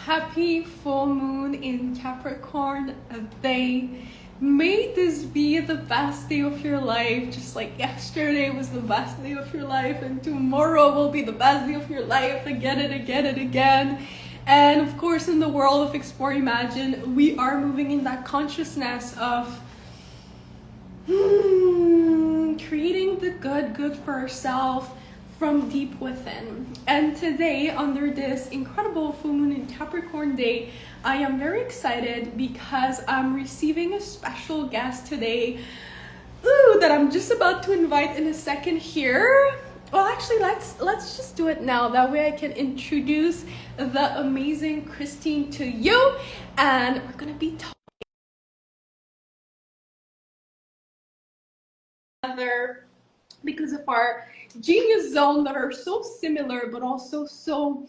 happy full moon in Capricorn day. May this be the best day of your life, just like yesterday was the best day of your life, and tomorrow will be the best day of your life again and again and again. And of course, in the world of Explore Imagine, we are moving in that consciousness of creating the good for ourselves from deep within. And today, under this incredible full moon in Capricorn day, I am very excited because I'm receiving a special guest today that I'm just about to invite in a second here. Well, actually, let's just do it now. That way I can introduce the amazing Christine to you, and we're gonna be talking together because of our genius zone that are so similar but also so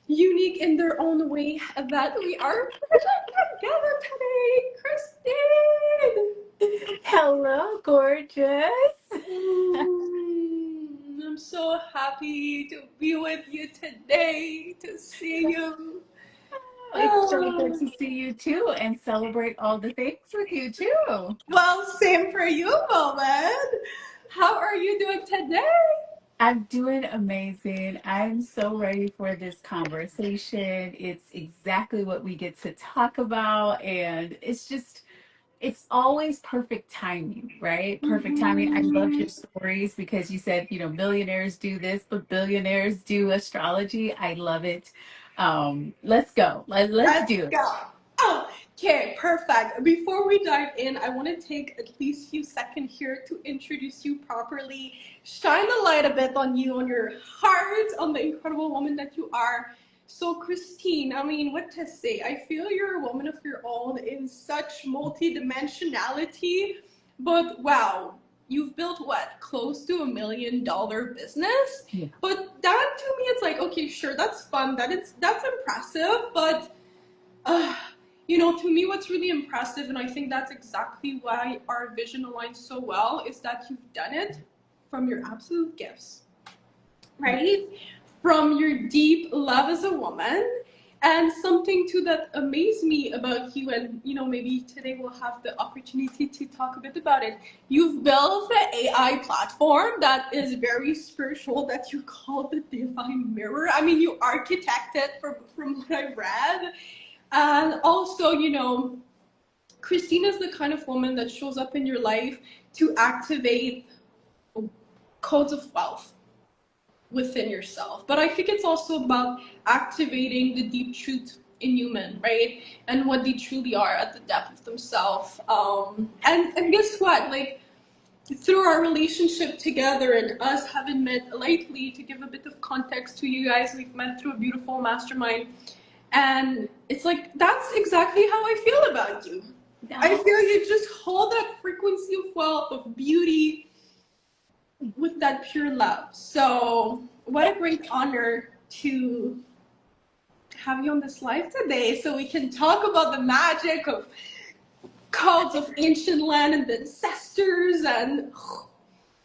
unique in their own way that we are together today. Christine! Hello, gorgeous. I'm so happy to be with you today, to see you. It's so good to see you too and celebrate all the things with you too. Well, same for you, Mohamed. How are you doing today? I'm doing amazing. I'm so ready for this conversation. It's exactly what we get to talk about, and it's always perfect timing, right? Perfect timing. I loved your stories because you said, millionaires do this, but billionaires do astrology. I love it. Let's go. Let's Let's do it. go. Oh, okay, perfect. Before we dive in, I want to take at least a few seconds here to introduce you properly, shine the light a bit on you, on your heart, on the incredible woman that you are. So, Christine, I mean, what to say? I feel you're a woman of your own in such multi-dimensionality, but wow, you've built what, close to $1 million business? Yeah. But that to me, it's like, okay, sure, that's fun, that's impressive, but uh, to me, what's really impressive, and I think that's exactly why our vision aligns so well, is that you've done it from your absolute gifts, right? From your deep love as a woman. And something too that amazed me about you, and maybe today we'll have the opportunity to talk a bit about it. You've built the AI platform that is very spiritual, that you call the divine mirror. I mean, you architected from what I've read. And also, Christine is the kind of woman that shows up in your life to activate codes of wealth within yourself. But I think it's also about activating the deep truth in human, right? And what they truly are at the depth of themselves. And guess what? Like, through our relationship together and us having met lately, to give a bit of context to you guys, we've met through a beautiful mastermind. And it's like, that's exactly how I feel about you. No. I feel you just hold that frequency of wealth, of beauty, with that pure love. So what a great honor to have you on this live today, so we can talk about the magic of codes of ancient land and the ancestors and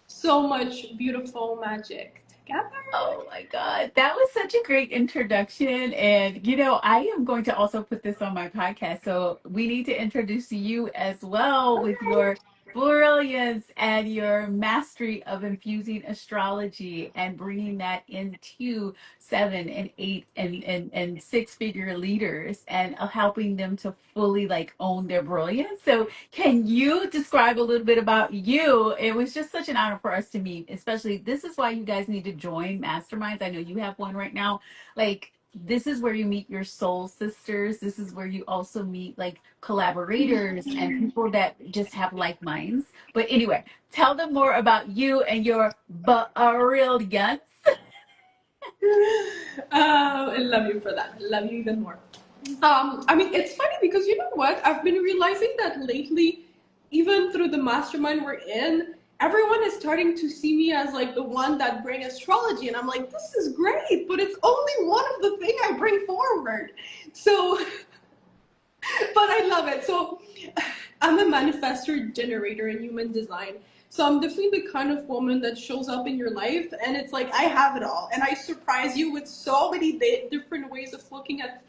so much beautiful magic together. Oh my God, that was such a great introduction. And, I am going to also put this on my podcast. So we need to introduce you as well with Okay. your brilliance and your mastery of infusing astrology and bringing that into 7 and 8 and six-figure leaders and helping them to fully like own their brilliance. So can you describe a little bit about you? It was just such an honor for us to meet, especially this is why you guys need to join masterminds. I know you have one right now. Like, this is where you meet your soul sisters. This is where you also meet like collaborators and people that just have like minds. But anyway, tell them more about you and your brilliance. I love you for that. I love you even more. I mean, it's funny because you know what? I've been realizing that lately, even through the mastermind we're in, everyone is starting to see me as like the one that bring astrology, and I'm like, this is great, but it's only one of the thing I bring forward. So, but I love it. So, I'm a manifestor generator in human design. So I'm definitely the kind of woman that shows up in your life and it's like I have it all and I surprise you with so many different ways of looking at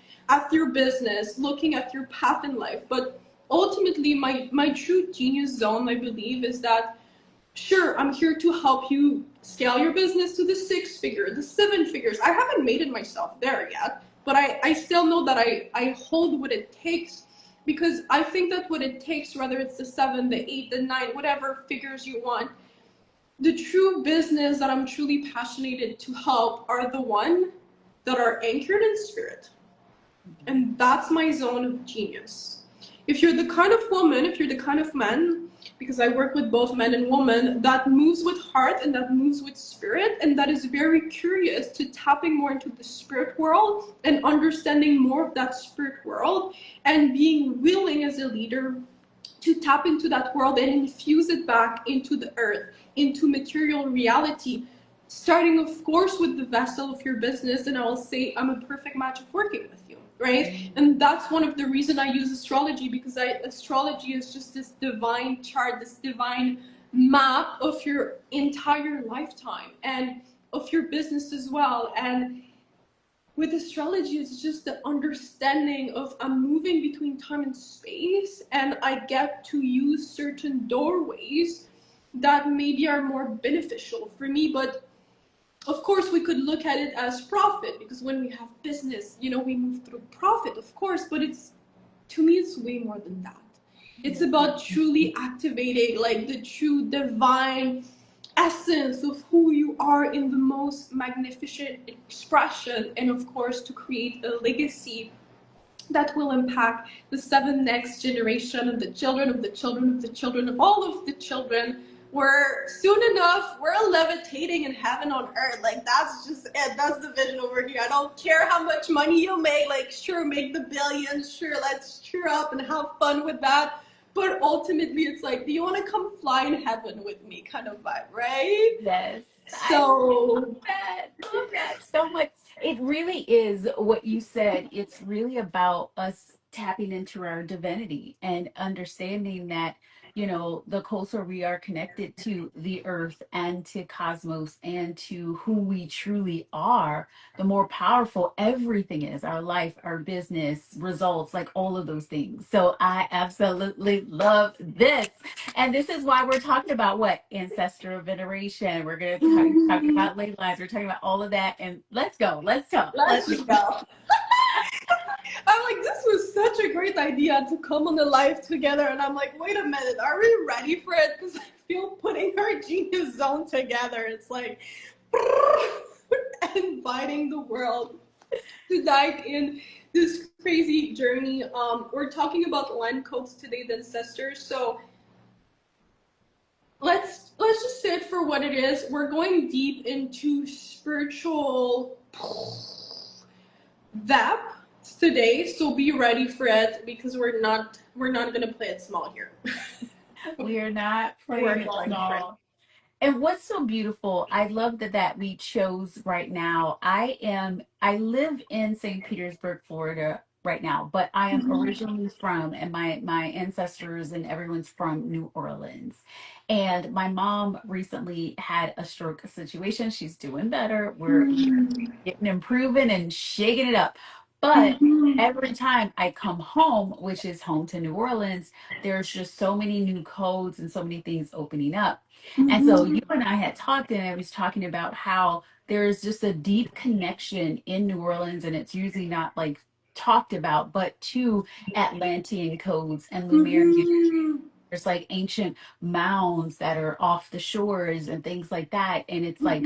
your business, looking at your path in life. But ultimately my true genius zone, I believe, is that sure, I'm here to help you scale your business to the 6 figure, the 7 figures. I haven't made it myself there yet, but I still know that I hold what it takes because I think that what it takes, whether it's the 7, the 8, the 9, whatever figures you want, the true business that I'm truly passionate to help are the one that are anchored in spirit. And that's my zone of genius. If you're the kind of woman, if you're the kind of man, because I work with both men and women, that moves with heart and that moves with spirit, and that is very curious to tapping more into the spirit world and understanding more of that spirit world and being willing as a leader to tap into that world and infuse it back into the earth, into material reality, starting of course with the vessel of your business. And I will say I'm a perfect match of working with you, right? And that's one of the reasons I use astrology, because astrology is just this divine chart, this divine map of your entire lifetime and of your business as well. And with astrology, it's just the understanding of I'm moving between time and space, and I get to use certain doorways that maybe are more beneficial for me. But of course, we could look at it as profit, because when we have business, we move through profit, of course, but to me, it's way more than that. It's about truly activating like the true divine essence of who you are in the most magnificent expression, and of course to create a legacy that will impact the 7 next generation of the children of the children of the children of all of the children, where soon enough we're levitating in heaven on earth. Like that's just it. That's the vision over here. I don't care how much money you make, like sure, make the billions, sure, let's cheer up and have fun with that. But ultimately it's like, do you want to come fly in heaven with me kind of vibe, right? Yes, I So love that so much. It really is what you said. It's really about us tapping into our divinity and understanding that, the closer we are connected to the earth and to cosmos and to who we truly are, the more powerful everything is, our life, our business, results, like all of those things. So I absolutely love this. And this is why we're talking about what? Ancestral veneration. We're going to talk about ley lines. We're talking about all of that. And let's go. Let's talk. let's go. I'm like, this was such a great idea to come on the live together. And I'm like, wait a minute, are we ready for it? Because I feel putting our genius zone together, it's like inviting the world to dive in this crazy journey. We're talking about land codes today, the ancestors. So let's just say it for what it is. We're going deep into spiritual depth today, so be ready for it, because we're not gonna play it small here. We are not We're playing it going for it. small. And what's so beautiful, I love that we chose right now. I live in St. Petersburg, Florida right now, but I am originally from, and my ancestors and everyone's from New Orleans. And my mom recently had a stroke situation. She's doing better. We're getting improving and shaking it up. But every time I come home, which is home to New Orleans, there's just so many new codes and so many things opening up. And so you and I had talked, and I was talking about how there's just a deep connection in New Orleans, and it's usually not like talked about, but to Atlantean codes and Lemurian. There's like ancient mounds that are off the shores and things like that. And it's like,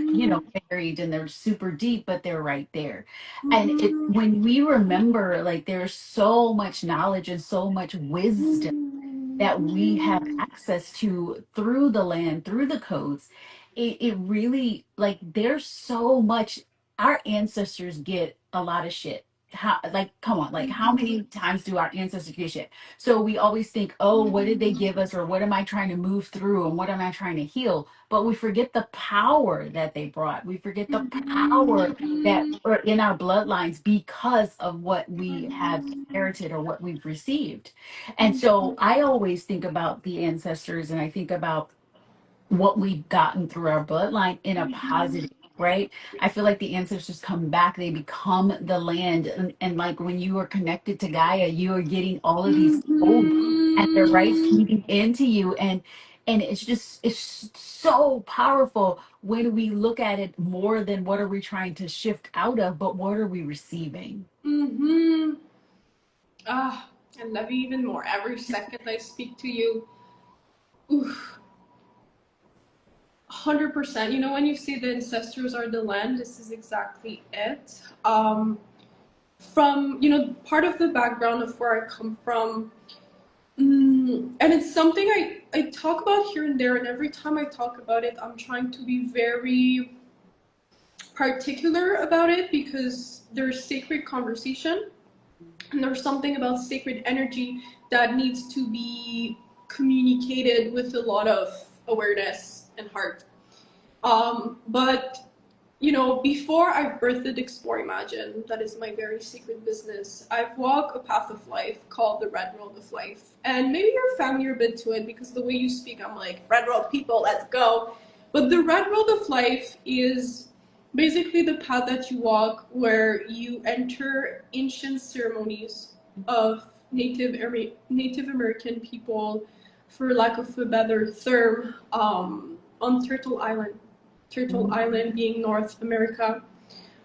buried and they're super deep, but they're right there. And when we remember, like, there's so much knowledge and so much wisdom that we have access to through the land, through the codes, it really, like, there's so much. Our ancestors get a lot of shit. How, like, come on, like, how many times do our ancestors get shit? So we always think, oh, what did they give us, or what am I trying to move through, and what am I trying to heal? But we forget the power that they brought. We forget the power that are in our bloodlines because of what we have inherited or what we've received. And so I always think about the ancestors, and I think about what we've gotten through our bloodline in a Mhm. positive, right? I feel like the ancestors come back, they become the land. And like when you are connected to Gaia, you are getting all of these codes and the rights Mhm. feeding into you. And it's so powerful when we look at it more than what are we trying to shift out of, but what are we receiving? Mhm. Ah, I love you even more every second I speak to you. Oof. 100%. You know, when you say the ancestors are the land, this is exactly it. From, you know, part of the background of where I come from, and it's something I talk about here and there, and every time I talk about it, I'm trying to be very particular about it because there's sacred conversation and there's something about sacred energy that needs to be communicated with a lot of awareness and heart. But you know, before I've birthed Explore Imagine, that is my very secret business, I've walked a path of life called the Red Road of Life. And maybe you're familiar a bit to it because the way you speak, I'm like, Red Road people, let's go. But the Red Road of Life is basically the path that you walk where you enter ancient ceremonies of Native American people, for lack of a better term, on Turtle Island. Turtle Island being North America,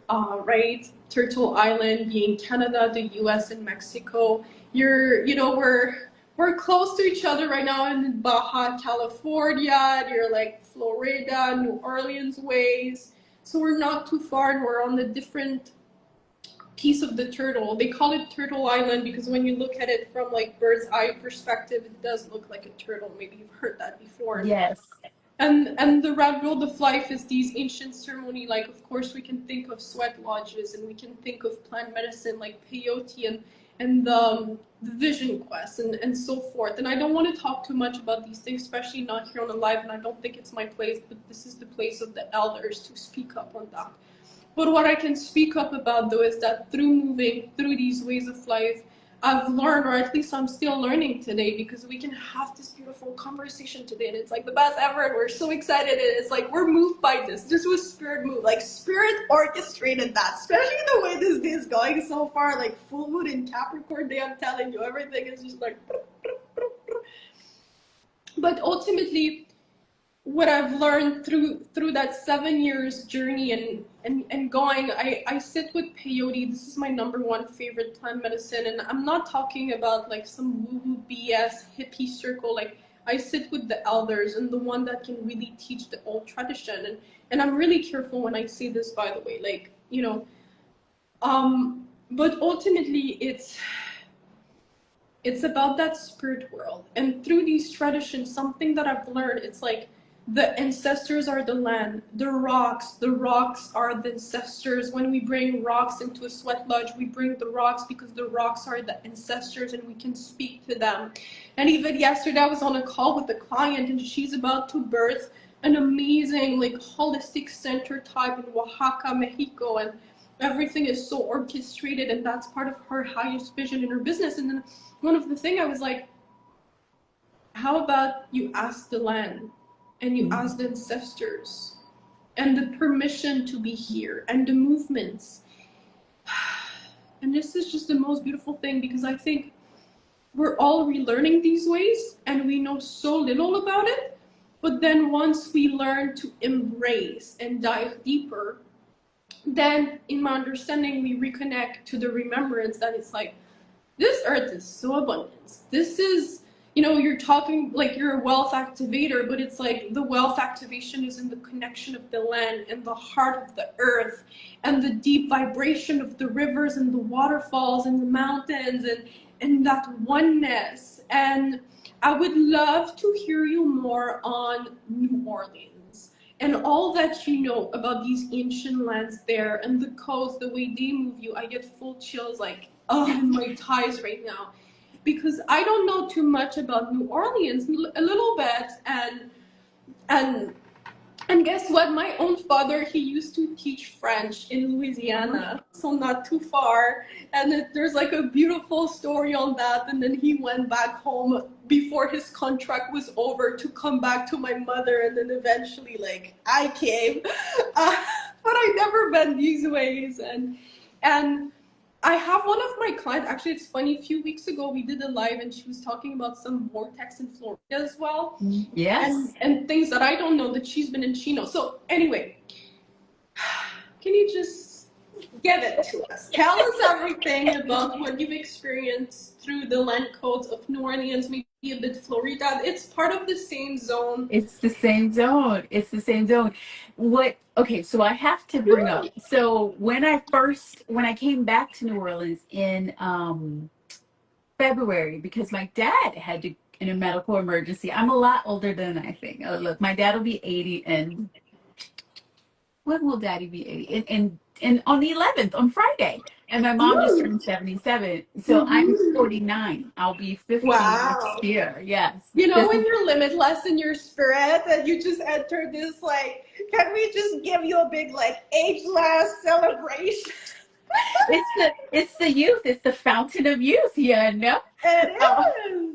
right? Turtle Island being Canada, the U.S. and Mexico. You know, we're close to each other right now in Baja California. You're like Florida, New Orleans ways. So we're not too far, and we're on the different piece of the turtle. They call it Turtle Island because when you look at it from like bird's eye perspective, it does look like a turtle. Maybe you've heard that before. Yes. And the red road of life is these ancient ceremony, like of course we can think of sweat lodges and we can think of plant medicine like peyote and the vision quest and so forth. And I don't want to talk too much about these things, especially not here on the live, and I don't think it's my place, but this is the place of the elders to speak up on that. But what I can speak up about though is that through moving through these ways of life, I've learned, or at least I'm still learning today, because we can have this beautiful conversation today, and it's like the best ever, and we're so excited, and it's like we're moved by this. This was spirit move, like spirit orchestrated that, especially the way this day is going so far, like full moon in Capricorn day, I'm telling you, everything is just like. But ultimately, what I've learned through that 7 years journey and going, I sit with peyote. This is my number one favorite plant medicine, and I'm not talking about like some woo-woo BS hippie circle. Like I sit with the elders and the one that can really teach the old tradition. And I'm really careful when I say this, by the way. Like, you know, but ultimately it's about that spirit world. And through these traditions, something that I've learned, it's like the ancestors are the land, the rocks are the ancestors. When we bring rocks into a sweat lodge, we bring the rocks because the rocks are the ancestors and we can speak to them. And even yesterday I was on a call with a client and she's about to birth an amazing like holistic center type in Oaxaca, Mexico, and everything is so orchestrated, and that's part of her highest vision in her business. And then one of the things I was like, how about you ask the land and you ask the ancestors and the permission to be here and the movements. And this is just the most beautiful thing, because I think we're all relearning these ways and we know so little about it. But then once we learn to embrace and dive deeper, then in my understanding, we reconnect to the remembrance that it's like, this earth is so abundant. This is, you know, you're talking like you're a wealth activator, but it's like the wealth activation is in the connection of the land and the heart of the earth and the deep vibration of the rivers and the waterfalls and the mountains and that oneness. And I would love to hear you more on New Orleans and all that you know about these ancient lands there and the coast, the way they move you. I get full chills, like, oh, in my thighs right now, because I don't know too much about New Orleans, a little bit, and And guess what? My own father, he used to teach French in Louisiana, so not too far. And there's like a beautiful story on that. And then he went back home before his contract was over to come back to my mother. And then eventually, like, I came. But I never been these ways. And I have one of my clients, actually, it's funny, a few weeks ago we did a live and she was talking about some vortex in Florida as well, Yes. and things that I don't know that she's been in Chino. So anyway, can you just give it to us? Tell us everything about what you've experienced through the land codes of New Orleans, maybe a bit Florida. It's part of the same zone. It's the same zone. It's the same zone. What, okay, so I have to bring up. So when I came back to New Orleans in February, because my dad had to in a medical emergency. I'm a lot older than I think. Oh, look, my dad will be 80 and when will daddy be 80? And on the 11th, on Friday. And my mom just Woo! turned 77. So I'm Mm-hmm. 49. I'll be 50 next Wow. year. Yes. You know This when is you're limitless in your spirit and you just enter this like, can we just give you a big like ageless celebration? it's the youth. It's the fountain of youth, you know? It is.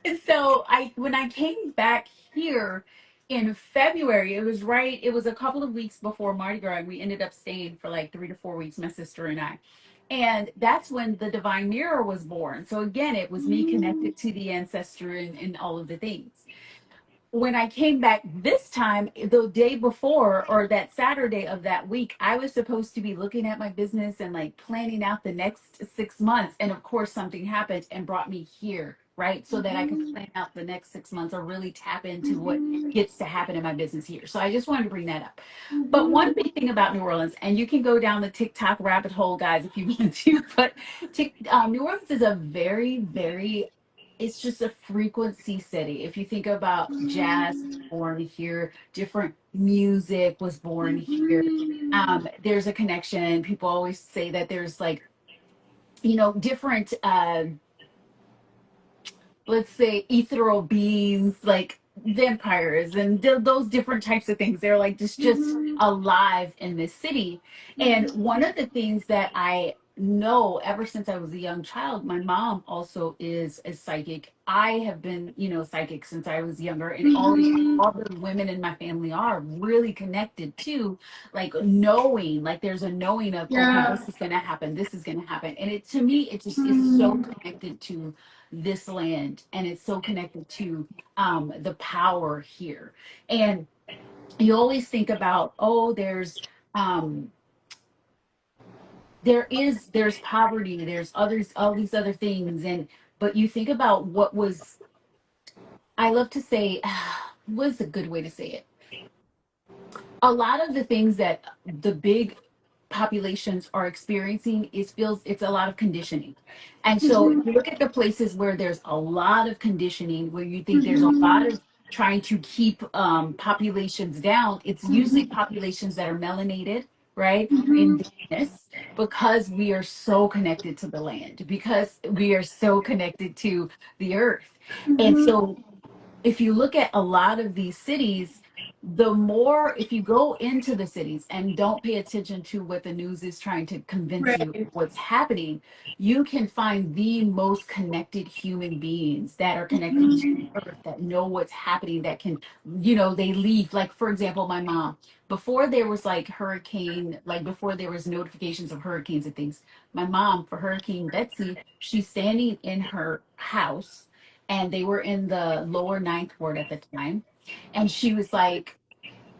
And so I when I came back here in February, it was a couple of weeks before Mardi Gras, and we ended up staying for like 3 to 4 weeks, my sister and I. And that's when the Divine Mirror was born. So again, it was me connected to the ancestry and all of the things. When I came back this time, the day before or that Saturday of that week, I was supposed to be looking at my business and like planning out the next 6 months. And of course, something happened and brought me here, right? So that I could Mm-hmm. plan out the next 6 months or really tap into what Mm-hmm. gets to happen in my business here. So I just wanted to bring that up. But Mm-hmm. one big thing about New Orleans, and you can go down the TikTok rabbit hole, guys, if you want to, but New Orleans is a very, very it's just a frequency city. If you think about jazz born here, different music was born here. Mm-hmm. There's a connection. People always say that there's like, different let's say ethereal beings like vampires and those different types of things. They're like just Mm-hmm. alive in this city. And Mm-hmm. one of the things that I know ever since I was a young child, my mom also is a psychic. I have been, psychic since I was younger, and Mm-hmm. all the women in my family are really connected to like knowing, like there's a knowing of okay, Yeah. this is gonna happen, this is gonna happen. And it to me, it just is so Mm-hmm. connected to this land, and it's so connected to the power here. And you always think about, oh, um there's poverty, there's others, all these other things. And but you think about what was, I love to say, what's a good way to say it, a lot of the things that the big populations are experiencing it's a lot of conditioning. And so if Mm-hmm. you look at the places where there's a lot of conditioning, where you think there's a lot Mm-hmm. of trying to keep populations down, it's usually Mm-hmm. populations that are melanated, right, Mm-hmm. indigenous, because we are so connected to the land, because we are so connected to the earth. And Mm-hmm. so if you look at a lot of these cities, the more, if you go into the cities and don't pay attention to what the news is trying to convince you Right. what's happening, you can find the most connected human beings that are connected to Mm-hmm. the earth, that know what's happening, that can, they leave. Like, for example, my mom, before there was like hurricane, like before there was notifications of hurricanes and things, my mom, for Hurricane Betsy, she's standing in her house, and they were in the lower ninth ward at the time. And she was like,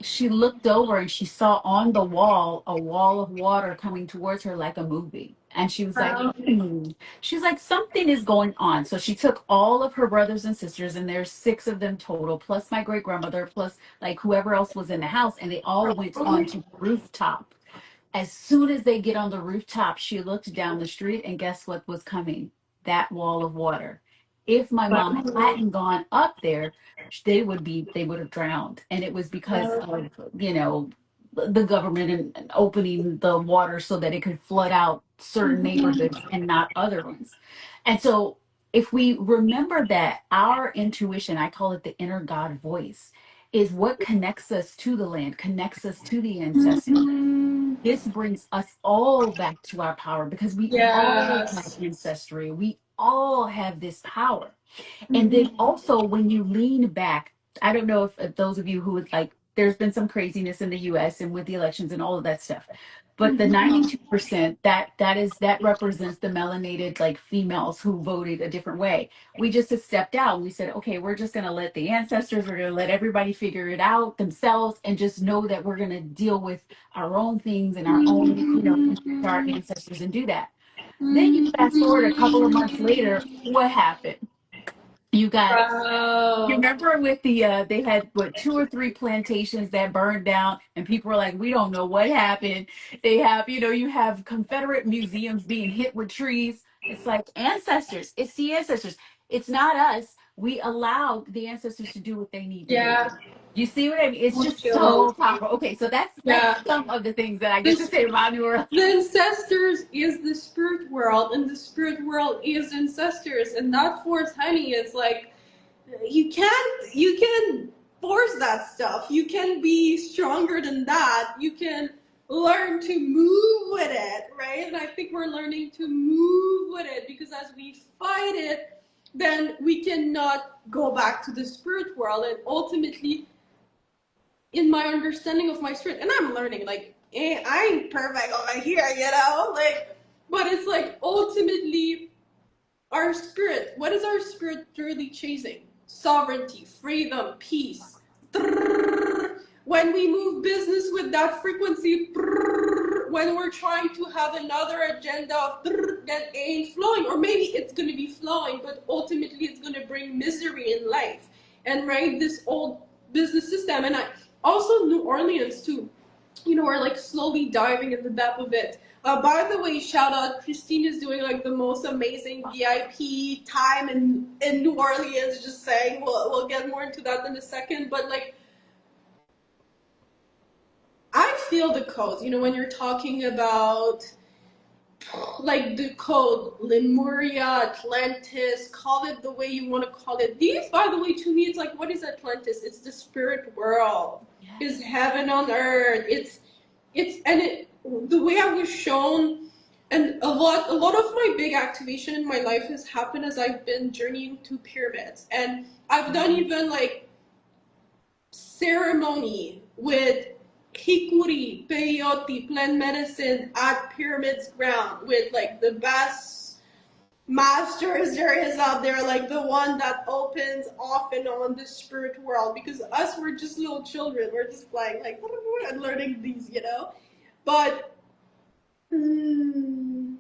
she looked over and she saw on the wall a wall of water coming towards her like a movie. And she was like, Wow. she's like, something is going on. So she took all of her brothers and sisters, and there's 6 of them total, plus my great grandmother, plus like whoever else was in the house, and they all went onto the rooftop. As soon as they get on the rooftop, she looked down the street, and guess what was coming? That wall of water. If my mom Wow. hadn't gone up there, they would have drowned. And it was because Wow. of, the government and opening the water so that it could flood out certain Mm-hmm. neighborhoods and not other ones. And so if we remember that our intuition, I call it the inner God voice, is what connects us to the land, connects us to the ancestors. Mm-hmm. This brings us all back to our power because we all have Yes. ancestry. We all have this power. And then Mm-hmm. also when you lean back, I don't know if those of you who would like, there's been some craziness in the US and with the elections and all of that stuff. But the Mm-hmm. 92%, that represents the melanated like females who voted a different way. We just have stepped out. We said, okay, we're just gonna let the ancestors, we're gonna let everybody figure it out themselves and just know that we're gonna deal with our own things and our own, our Mm-hmm. ancestors and do that. Then you fast forward a couple of months later, Mm-hmm. what happened? You got, you Wow. remember with the they had what 2 or 3 plantations that burned down and people were like, we don't know what happened. They have, you have Confederate museums being hit with trees. It's like ancestors. It's the ancestors. It's not us. We allowed the ancestors to do what they need to do. Yeah. You see what I mean? It's just Mucho. so powerful. Okay, so that's Yeah. some of the things that I get to This say about New Orleans. the ancestors is the spirit world, and the spirit world is ancestors, and that force honey is like you can force that stuff. You can be stronger than that. You can learn to move with it, right? And I think we're learning to move with it because as we fight it, then we cannot go back to the spirit world, and ultimately in my understanding of my spirit, and I'm learning, like, I ain't perfect over here, like, but it's like ultimately our spirit. What is our spirit really chasing? Sovereignty, freedom, peace. When we move business with that frequency, when we're trying to have another agenda of that ain't flowing, or maybe it's going to be flowing, but ultimately it's going to bring misery in life. And right, this old business system, and I also New Orleans too. We're like slowly diving in the depth of it. By the way, shout out, Christine is doing like the most amazing VIP time in New Orleans. Just saying, we'll get more into that in a second. But like, I feel the codes. When you're talking about like the code, Lemuria, Atlantis, call it the way you want to call it. These, by the way, to me, it's like, what is Atlantis? It's the spirit world. It's heaven on earth. The way I was shown, and a lot of my big activation in my life has happened as I've been journeying to pyramids, and I've done even like ceremony with hikuri, peyote, plant medicine at pyramids ground with like the best masters there is out there, like the one that opens off and on the spirit world, because us, we're just little children, we're just flying like and learning these. But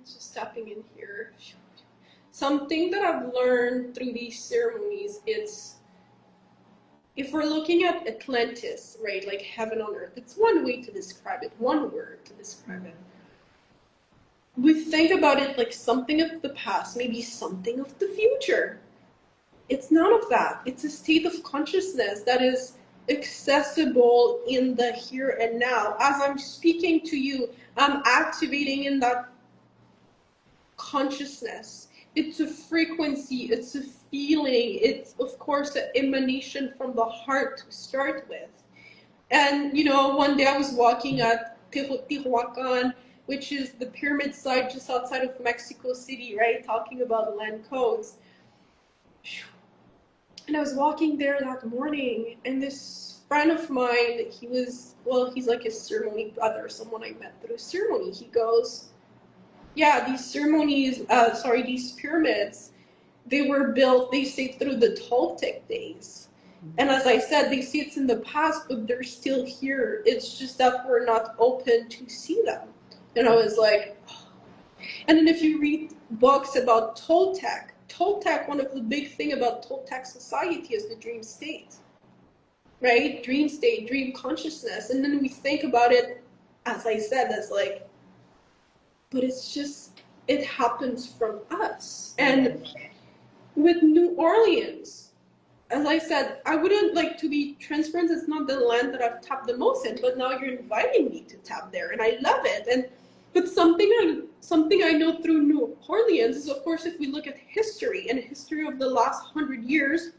just tapping in here, something that I've learned through these ceremonies, it's if we're looking at Atlantis, right, like heaven on earth, it's one way to describe it, one word to describe it. We think about it like something of the past, maybe something of the future. It's none of that. It's a state of consciousness that is accessible in the here and now. As I'm speaking to you, I'm activating in that consciousness. It's a frequency, it's a feeling, it's of course an emanation from the heart to start with. And one day I was walking at Teotihuacan, which is the pyramid site just outside of Mexico City, right? Talking about land codes. And I was walking there that morning, and this friend of mine, he's like a ceremony brother, someone I met through ceremony. He goes, yeah, these pyramids, they were built, they say, through the Toltec days. And as I said, they see it's in the past, but they're still here. It's just that we're not open to see them. And I was like, oh. And then if you read books about Toltec, one of the big thing about Toltec society is the dream state, right? Dream state, dream consciousness. And then we think about it, as I said, as like, but it happens from us. And with New Orleans, as I said, I wouldn't like to be transparent. It's not the land that I've tapped the most in, but now you're inviting me to tap there, and I love it. But something I know through New Orleans is, of course, if we look at history of the last 100 years,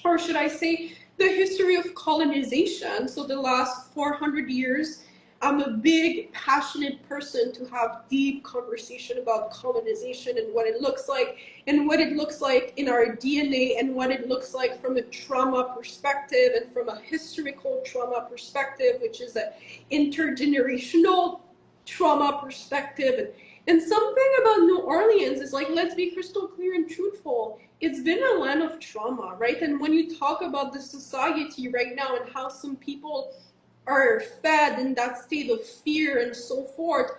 or should I say, the history of colonization. So the last 400 years, I'm a big, passionate person to have deep conversation about colonization and what it looks like, and what it looks like in our DNA, and what it looks like from a trauma perspective, and from a historical trauma perspective, which is an intergenerational trauma perspective. And something about New Orleans is like, let's be crystal clear and truthful. It's been a land of trauma, right? And when you talk about the society right now and how some people are fed in that state of fear and so forth.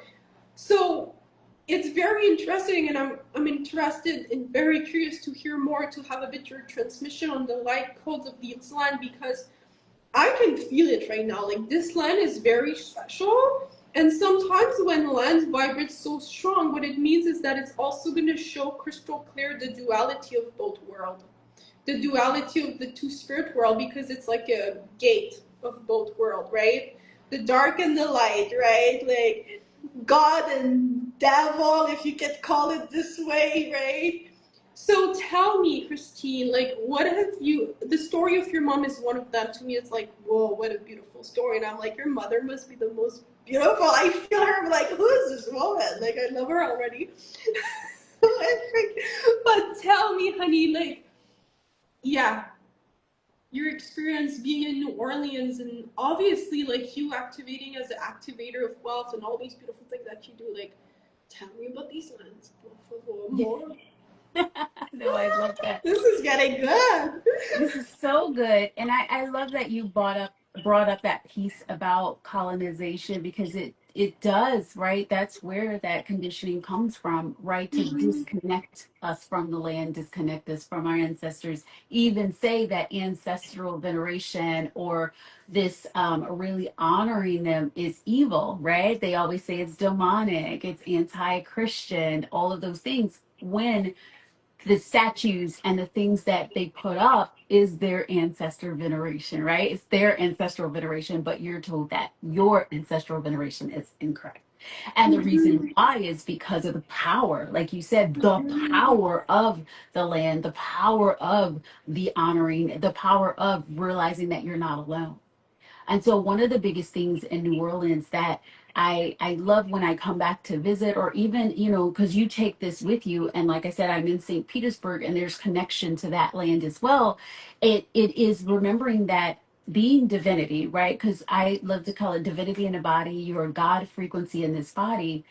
So it's very interesting, and I'm interested and very curious to hear more, to have a bit your transmission on the light codes of this land, because I can feel it right now. Like, this land is very special. And sometimes when land vibrates so strong, what it means is that it's also going to show crystal clear the duality of both worlds, the duality of the two spirit world, because it's like a gate of both world, right? The dark and the light, right? Like God and devil, if you can call it this way, right? So tell me, Christine, like, what have you, the story of your mom is one of them. To me, it's like, whoa, what a beautiful story. And I'm like, your mother must be the most beautiful. I feel her, I'm like, who is this woman? Like, I love her already. But tell me, honey, like, yeah, your experience being in New Orleans, and obviously like you activating as an activator of wealth and all these beautiful things that you do, like, tell me about these lands, por favor, more. No, I love that. This is getting good. This is so good. And I love that you brought up that piece about colonization, because it does, right? That's where that conditioning comes from, right? To disconnect us from the land, disconnect us from our ancestors, even say that ancestral veneration or this really honoring them is evil, right? They always say it's demonic, it's anti-Christian, all of those things, when the statues and the things that they put up is their ancestor veneration, right? It's their ancestral veneration, but you're told that your ancestral veneration is incorrect. And the reason why is because of the power, like you said, the power of the land, the power of the honoring, the power of realizing that you're not alone. And so one of the biggest things in New Orleans that I love when I come back to visit, or even, because you take this with you, and like I said, I'm in St. Petersburg, and there's connection to that land as well. It is remembering that being divinity, right? Because I love to call it divinity in a body, your God frequency in this body.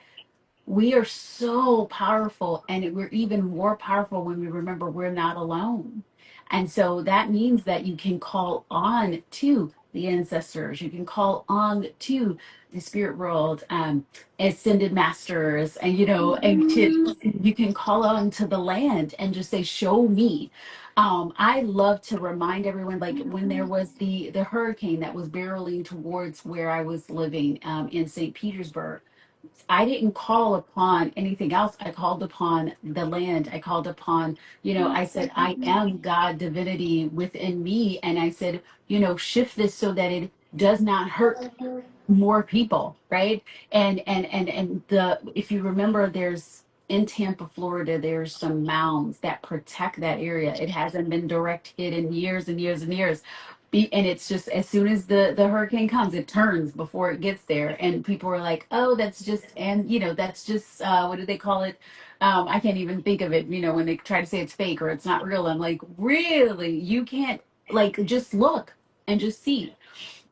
We are so powerful, and we're even more powerful when we remember we're not alone. And so that means that you can call on to the ancestors, you can call on to the spirit world, ascended masters, and and you can call on to the land and just say, show me. I love to remind everyone, like when there was the hurricane that was barreling towards where I was living, in St. Petersburg. I didn't call upon anything else. I called upon the land. I called upon, I said, I am God divinity within me. And I said, shift this so that it does not hurt more people, right? And the if you remember, there's in Tampa, Florida, there's some mounds that protect that area. It hasn't been direct hit in years and years and years. And it's just, as soon as the hurricane comes, it turns before it gets there. And people are like, oh, that's just, and that's just what do they call it? I can't even think of it, when they try to say it's fake or it's not real. I'm like, really? You can't, like, just look and just see.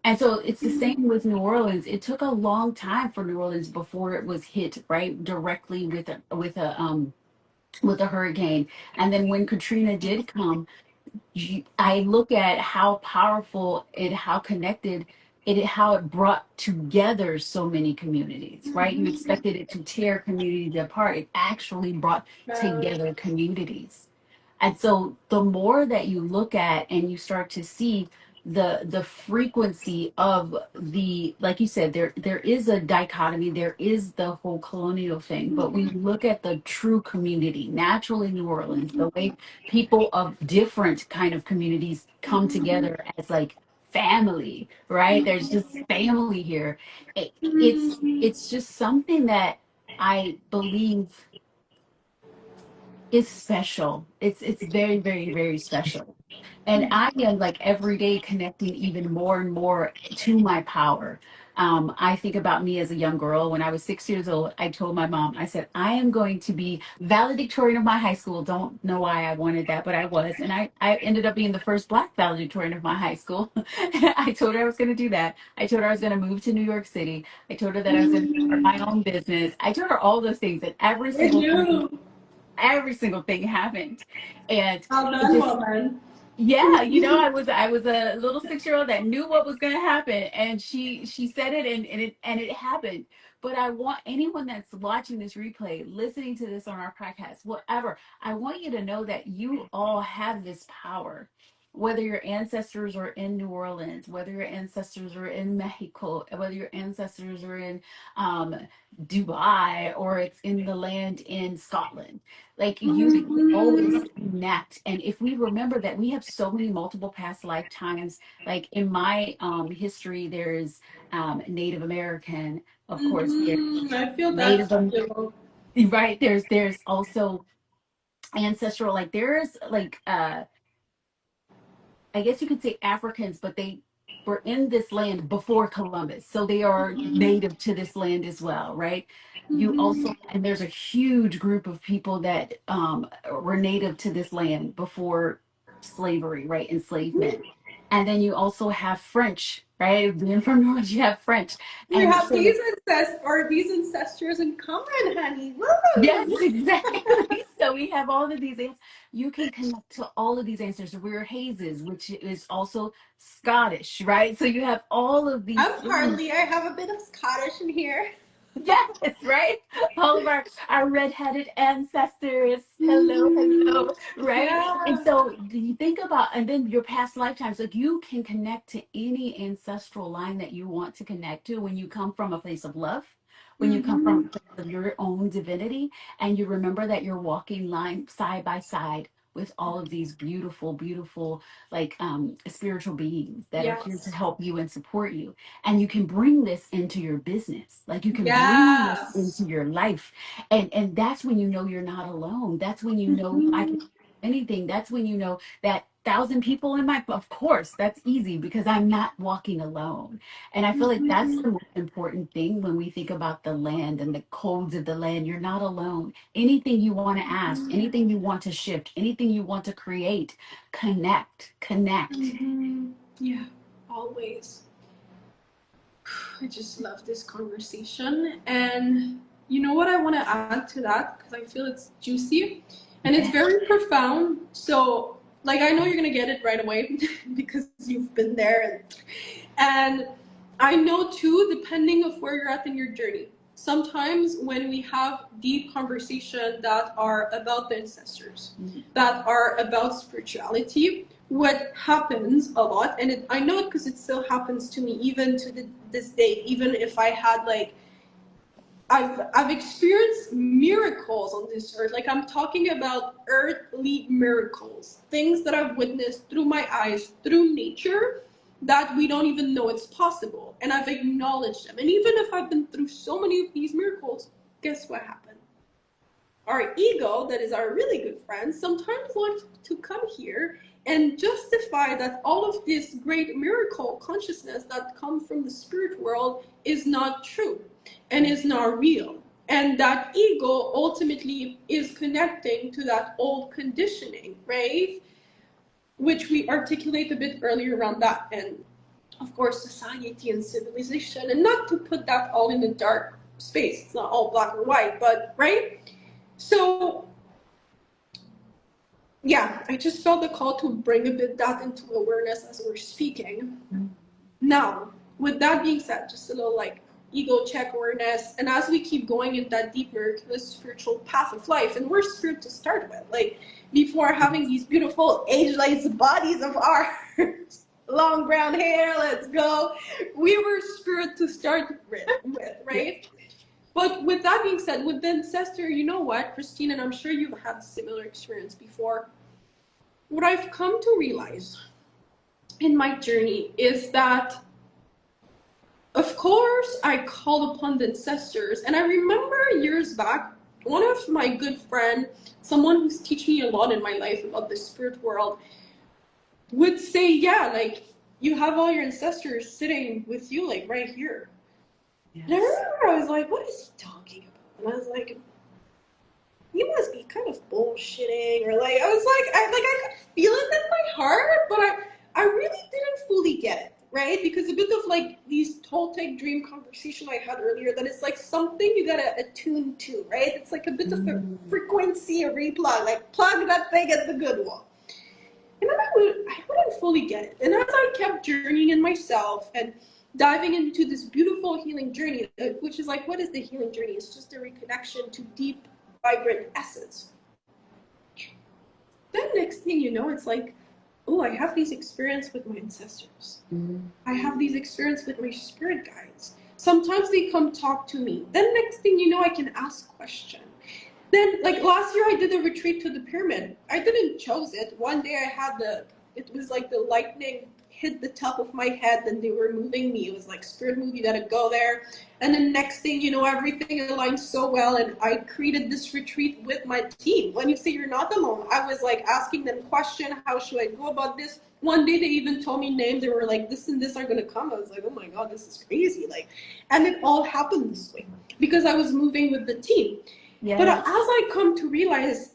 And so it's the same with New Orleans. It took a long time for New Orleans before it was hit, right, directly with a hurricane. And then when Katrina did come, I look at how powerful it, how connected it, how it brought together so many communities, right? You expected it to tear communities apart. It actually brought together communities. And so the more that you look at and you start to see the frequency of the, like you said, there is a dichotomy, there is the whole colonial thing, but when you look at the true community, naturally New Orleans, the way people of different kind of communities come together as like family, right? There's just family here. It's just something that I believe It's special. It's very, very, very special. And I am like every day connecting even more and more to my power. I think about me as a young girl. When I was 6 years old, I told my mom, I said, I am going to be valedictorian of my high school. Don't know why I wanted that, but I was. And I ended up being the first Black valedictorian of my high school. I told her I was going to do that. I told her I was going to move to New York City. I told her that I was going to start my Mm, own business. I told her all those things, and I do. every single thing happened. And Well it done, just woman. yeah, I was a little 6 year old that knew what was going to happen, and she said it, and it happened. But I want anyone that's watching this replay, listening to this on our podcast, whatever, I want you to know that you all have this power. Whether your ancestors are in New Orleans, whether your ancestors are in Mexico, whether your ancestors are in um, Dubai, or it's in the land in Scotland, like you can always Mhm. connect. And if we remember that we have so many multiple past lifetimes, like in my history, there's Native American, of course, there's I feel Native, that too. right? There's also ancestral, like there's like I guess you could say Africans, but they were in this land before Columbus. So they are Mhm. native to this land as well, right? You also, Mhm. and there's a huge group of people that were native to this land before slavery, right? Enslavement. And then you also have French, right? Being from North, you have French. We And have so these ancestors in common, honey. yes, Woo! exactly. So we have all of these answers. You can connect to all of these answers. We're Hazes, which is also Scottish, right? So you have all of these I'm things. partly. I have a bit of Scottish in here. Yes, right. All of our redheaded ancestors. Hello, Mhm. hello, right? And Yeah. so do you think about, and then your past lifetimes, like you can connect to any ancestral line that you want to connect to when you come from a place of love, when you come from Mhm. a place of your own divinity, and you remember that you're walking line side by side with all of these beautiful, beautiful, like spiritual beings that are here to Yes. help you and support you, and you can bring this into your business, like you can bring this into Yes. your life. And that's when you know you're not alone. That's when you know I can Mhm. do anything. That's when you know that thousand people in my, of course that's easy because I'm not walking alone. And I feel like that's Mhm. the most important thing when we think about the land and the codes of the land. You're not alone. Anything you want to ask, anything you want to shift, anything you want to create, connect. Mhm. Yeah. Always. I just love this conversation. And you know what I want to add to that? Because I feel it's juicy and it's Yes. very profound. So, like, I know you're going to get it right away because you've been there. And I know too, depending of where you're at in your journey, sometimes when we have deep conversation that are about the ancestors, that are about spirituality, what happens a lot, and I know it because it still happens to me even to this day, even if I had like I've experienced miracles on this earth. Like I'm talking about earthly miracles, things that I've witnessed through my eyes, through nature, that we don't even know it's possible. And I've acknowledged them. And even if I've been through so many of these miracles, guess what happened? Our ego, that is our really good friend, sometimes wants to come here and justify that all of this great miracle consciousness that comes from the spirit world is not true and is not real. And that ego ultimately is connecting to that old conditioning, right? Which we articulate a bit earlier around that. And of course, society and civilization, and not to put that all in a dark space, it's not all black or white, but right? So yeah, I just felt the call to bring a bit that into awareness as we're speaking. Now, with that being said, just a little like ego check awareness, and as we keep going in that deeper spiritual path of life, and we're spirit to start with, like before having these beautiful age-like bodies of ours, long brown hair, let's go. We were spirit to start with, Yes. right? But with that being said, with the ancestor, you know what, Christine, and I'm sure you've had similar experience before. What I've come to realize in my journey is that, of course, I called upon the ancestors. And I remember years back, one of my good friend someone who's teaching me a lot in my life about the spirit world would say, yeah, like you have all your ancestors sitting with you, like right here. Yes. And I remember I was like, what is he talking about? And I was like, you must be kind of bullshitting, or like I could feel it in my heart, but I really didn't fully get it, right? Because a bit of like these Toltec dream conversation I had earlier, that it's like something you gotta attune to, right? It's like a bit of a frequency, a replug, like plug that thing at the good one. And then I wouldn't fully get it. And as I kept journeying in myself and diving into this beautiful healing journey, which is like, what is the healing journey? It's just a reconnection to deep, vibrant essence. Then next thing you know, it's like, oh, I have these experiences with my ancestors. I have these experiences with my spirit guides. Sometimes they come talk to me. Then next thing you know, I can ask questions. Then, like last year, I did a retreat to the pyramid. I didn't choose it. One day I had it was like the lightning hit the top of my head and they were moving me. It was like, spirit move, you gotta go there. And then next thing you know, everything aligned so well, and I created this retreat with my team. When you say you're not alone, I was like asking them questions, how should I go about this? One day they even told me names. They were like, this and this are gonna come. I was like, oh my God, this is crazy. Like, and it all happened this way because I was moving with the team. Yes. But as I come to realize,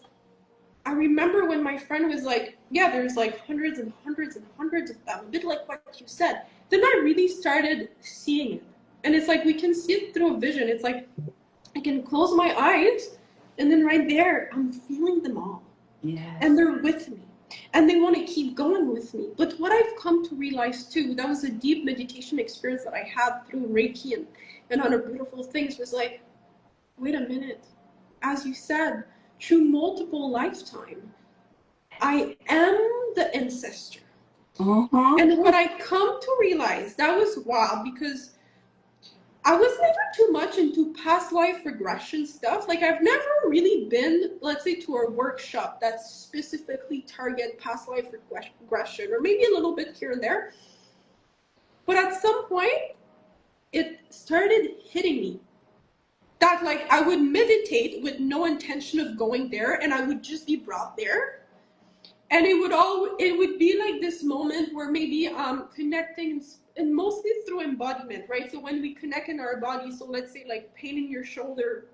I remember when my friend was like, yeah, there's like hundreds and hundreds and hundreds of them, a bit like what you said. Then I really started seeing it. And it's like we can see it through a vision. It's like I can close my eyes, and then right there, I'm feeling them all. Yes. And they're with me. And they want to keep going with me. But what I've come to realize too, that was a deep meditation experience that I had through Reiki and other beautiful things, was like, wait a minute. As you said, through multiple lifetimes, I am the ancestor. And what I come to realize, that was wild, because I was never too much into past life regression stuff. Like I've never really been, let's say, to a workshop that specifically target past life regression, or maybe a little bit here and there. But at some point, it started hitting me. That like I would meditate with no intention of going there, and I would just be brought there, and it would be like this moment where maybe connecting, and mostly through embodiment, right? So when we connect in our body, so let's say like pain in your shoulder,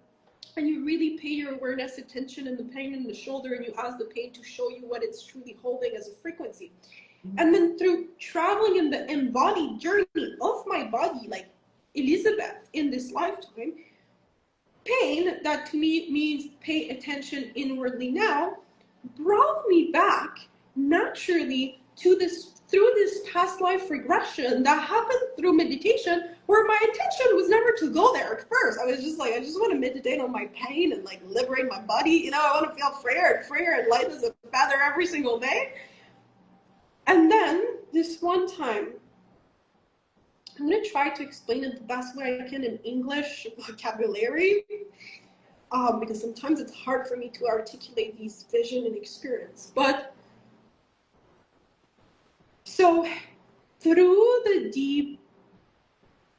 and you really pay your awareness attention in the pain in the shoulder, and you ask the pain to show you what it's truly holding as a frequency. And then through traveling in the embodied journey of my body, like Elisabeth in this lifetime, pain, that to me means pay attention inwardly now, brought me back naturally to through this past life regression that happened through meditation, where my intention was never to go there at first. I was just like, I just want to meditate on my pain and like liberate my body. You know, I want to feel freer and light as a feather every single day. And then this one time, I'm going to try to explain it the best way I can in English vocabulary, because sometimes it's hard for me to articulate these vision and experience. But so through the deep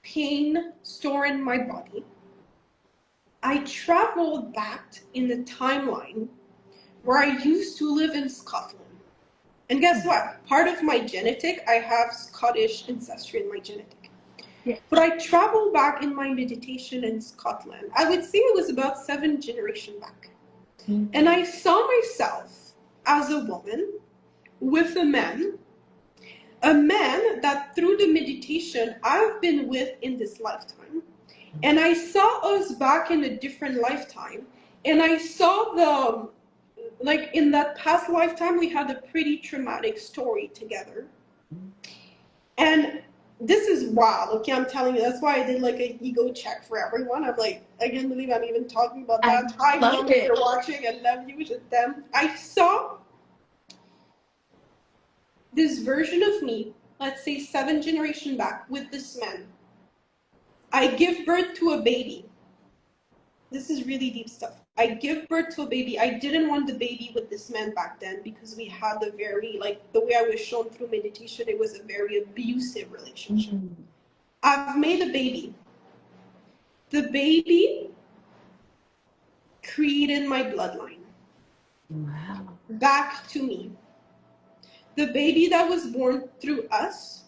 pain stored in my body, I traveled back in the timeline where I used to live in Scotland. And guess what? Part of my genetic, I have Scottish ancestry in my genetic. Yeah. But I traveled back in my meditation in Scotland. I would say it was about 7 generations back. And I saw myself as a woman with a man that through the meditation I've been with in this lifetime. And I saw us back in a different lifetime. And I saw like in that past lifetime, we had a pretty traumatic story together. And this is wild, okay? I'm telling you, that's why I did like an ego check for everyone. I'm like, I can't believe I'm even talking about that. Hi, mom, if you're watching, I love you, with them. I saw this version of me, let's say 7 generations back, with this man. I give birth to a baby. This is really deep stuff. I give birth to a baby. I didn't want the baby with this man back then because we had a very, like the way I was shown through meditation, it was a very abusive relationship. I've made a baby. The baby created my bloodline. Wow. back to me. The baby that was born through us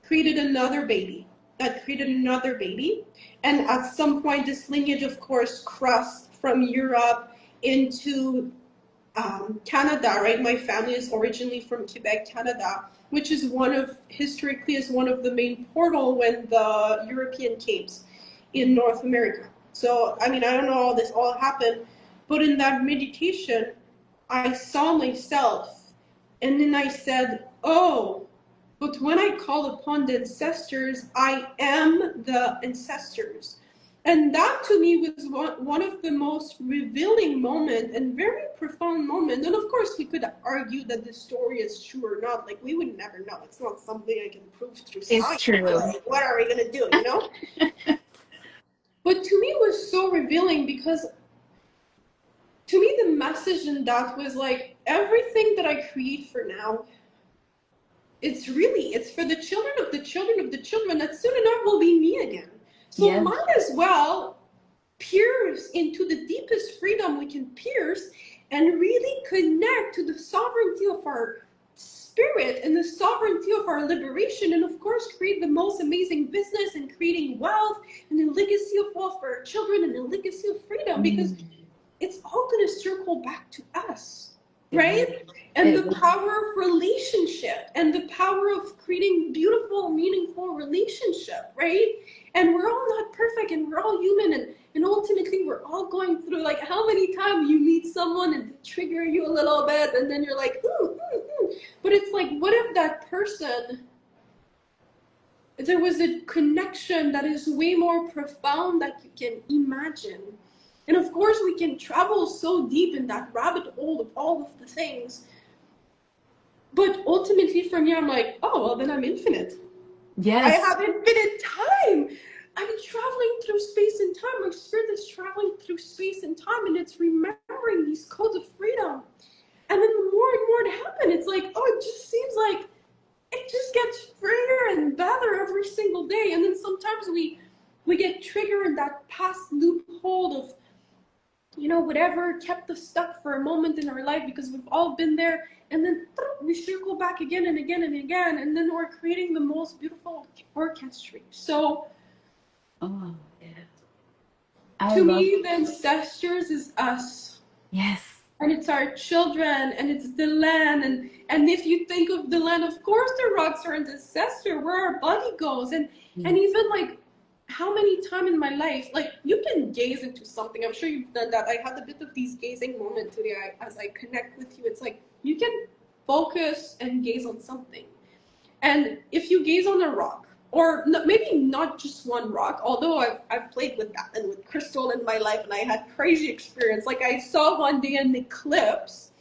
created another baby that created another baby. And at some point, this lineage, of course, crossed from Europe into Canada, right? My family is originally from Quebec, Canada, which is historically is one of the main portal when the European came in North America. So, I mean, I don't know how this all happened, but in that meditation, I saw myself, and then I said, oh, but when I call upon the ancestors, I am the ancestors. And that to me was one of the most revealing moments and very profound moment. And of course, we could argue that the story is true or not. Like, we would never know. It's not something I can prove through It's science. true. Like, what are we going to do, you know? But to me, it was so revealing because to me, the message in that was like, everything that I create for now, it's for the children of the children of the children that soon enough will be me again. So Yeah. might as well pierce into the deepest freedom we can pierce and really connect to the sovereignty of our spirit and the sovereignty of our liberation, and of course create the most amazing business and creating wealth and a legacy of wealth for our children and a legacy of freedom, because Mm. it's all going to circle back to us, It will. right? And It the will. power of relationship and the power of creating beautiful, meaningful relationship, right? And we're all not perfect and we're all human, and ultimately we're all going through, like, how many times you meet someone and they trigger you a little bit and then you're like, but it's like, what if that person, there was a connection that is way more profound that you can imagine. And of course, we can travel so deep in that rabbit hole of all of the things. But ultimately, for me, I'm like, oh, well, then I'm infinite. I Yes. have infinite time. I'm traveling through space and time. My spirit is traveling through space and time, and it's remembering these codes of freedom. And then the more and more it happens, it's like, oh, it just seems like it just gets freer and better every single day. And then sometimes we get triggered in that past loophole of, whatever kept us stuck for a moment in our life, because we've all been there, and then we circle back again and again and again, and then we're creating the most beautiful orchestra. So Oh, yeah. I to love. me, the ancestors is us. Yes. And it's our children, and it's the land, and if you think of the land, of course the rocks are an ancestor, where our body goes, and Mm. even like how many times in my life, like, you can gaze into something. I'm sure you've done that. I had a bit of these gazing moments today. As I connect with you, it's like you can focus and gaze on something, and if you gaze on a rock, or maybe not just one rock, although I've played with that and with crystal in my life, and I had crazy experience. Like, I saw one day an eclipse,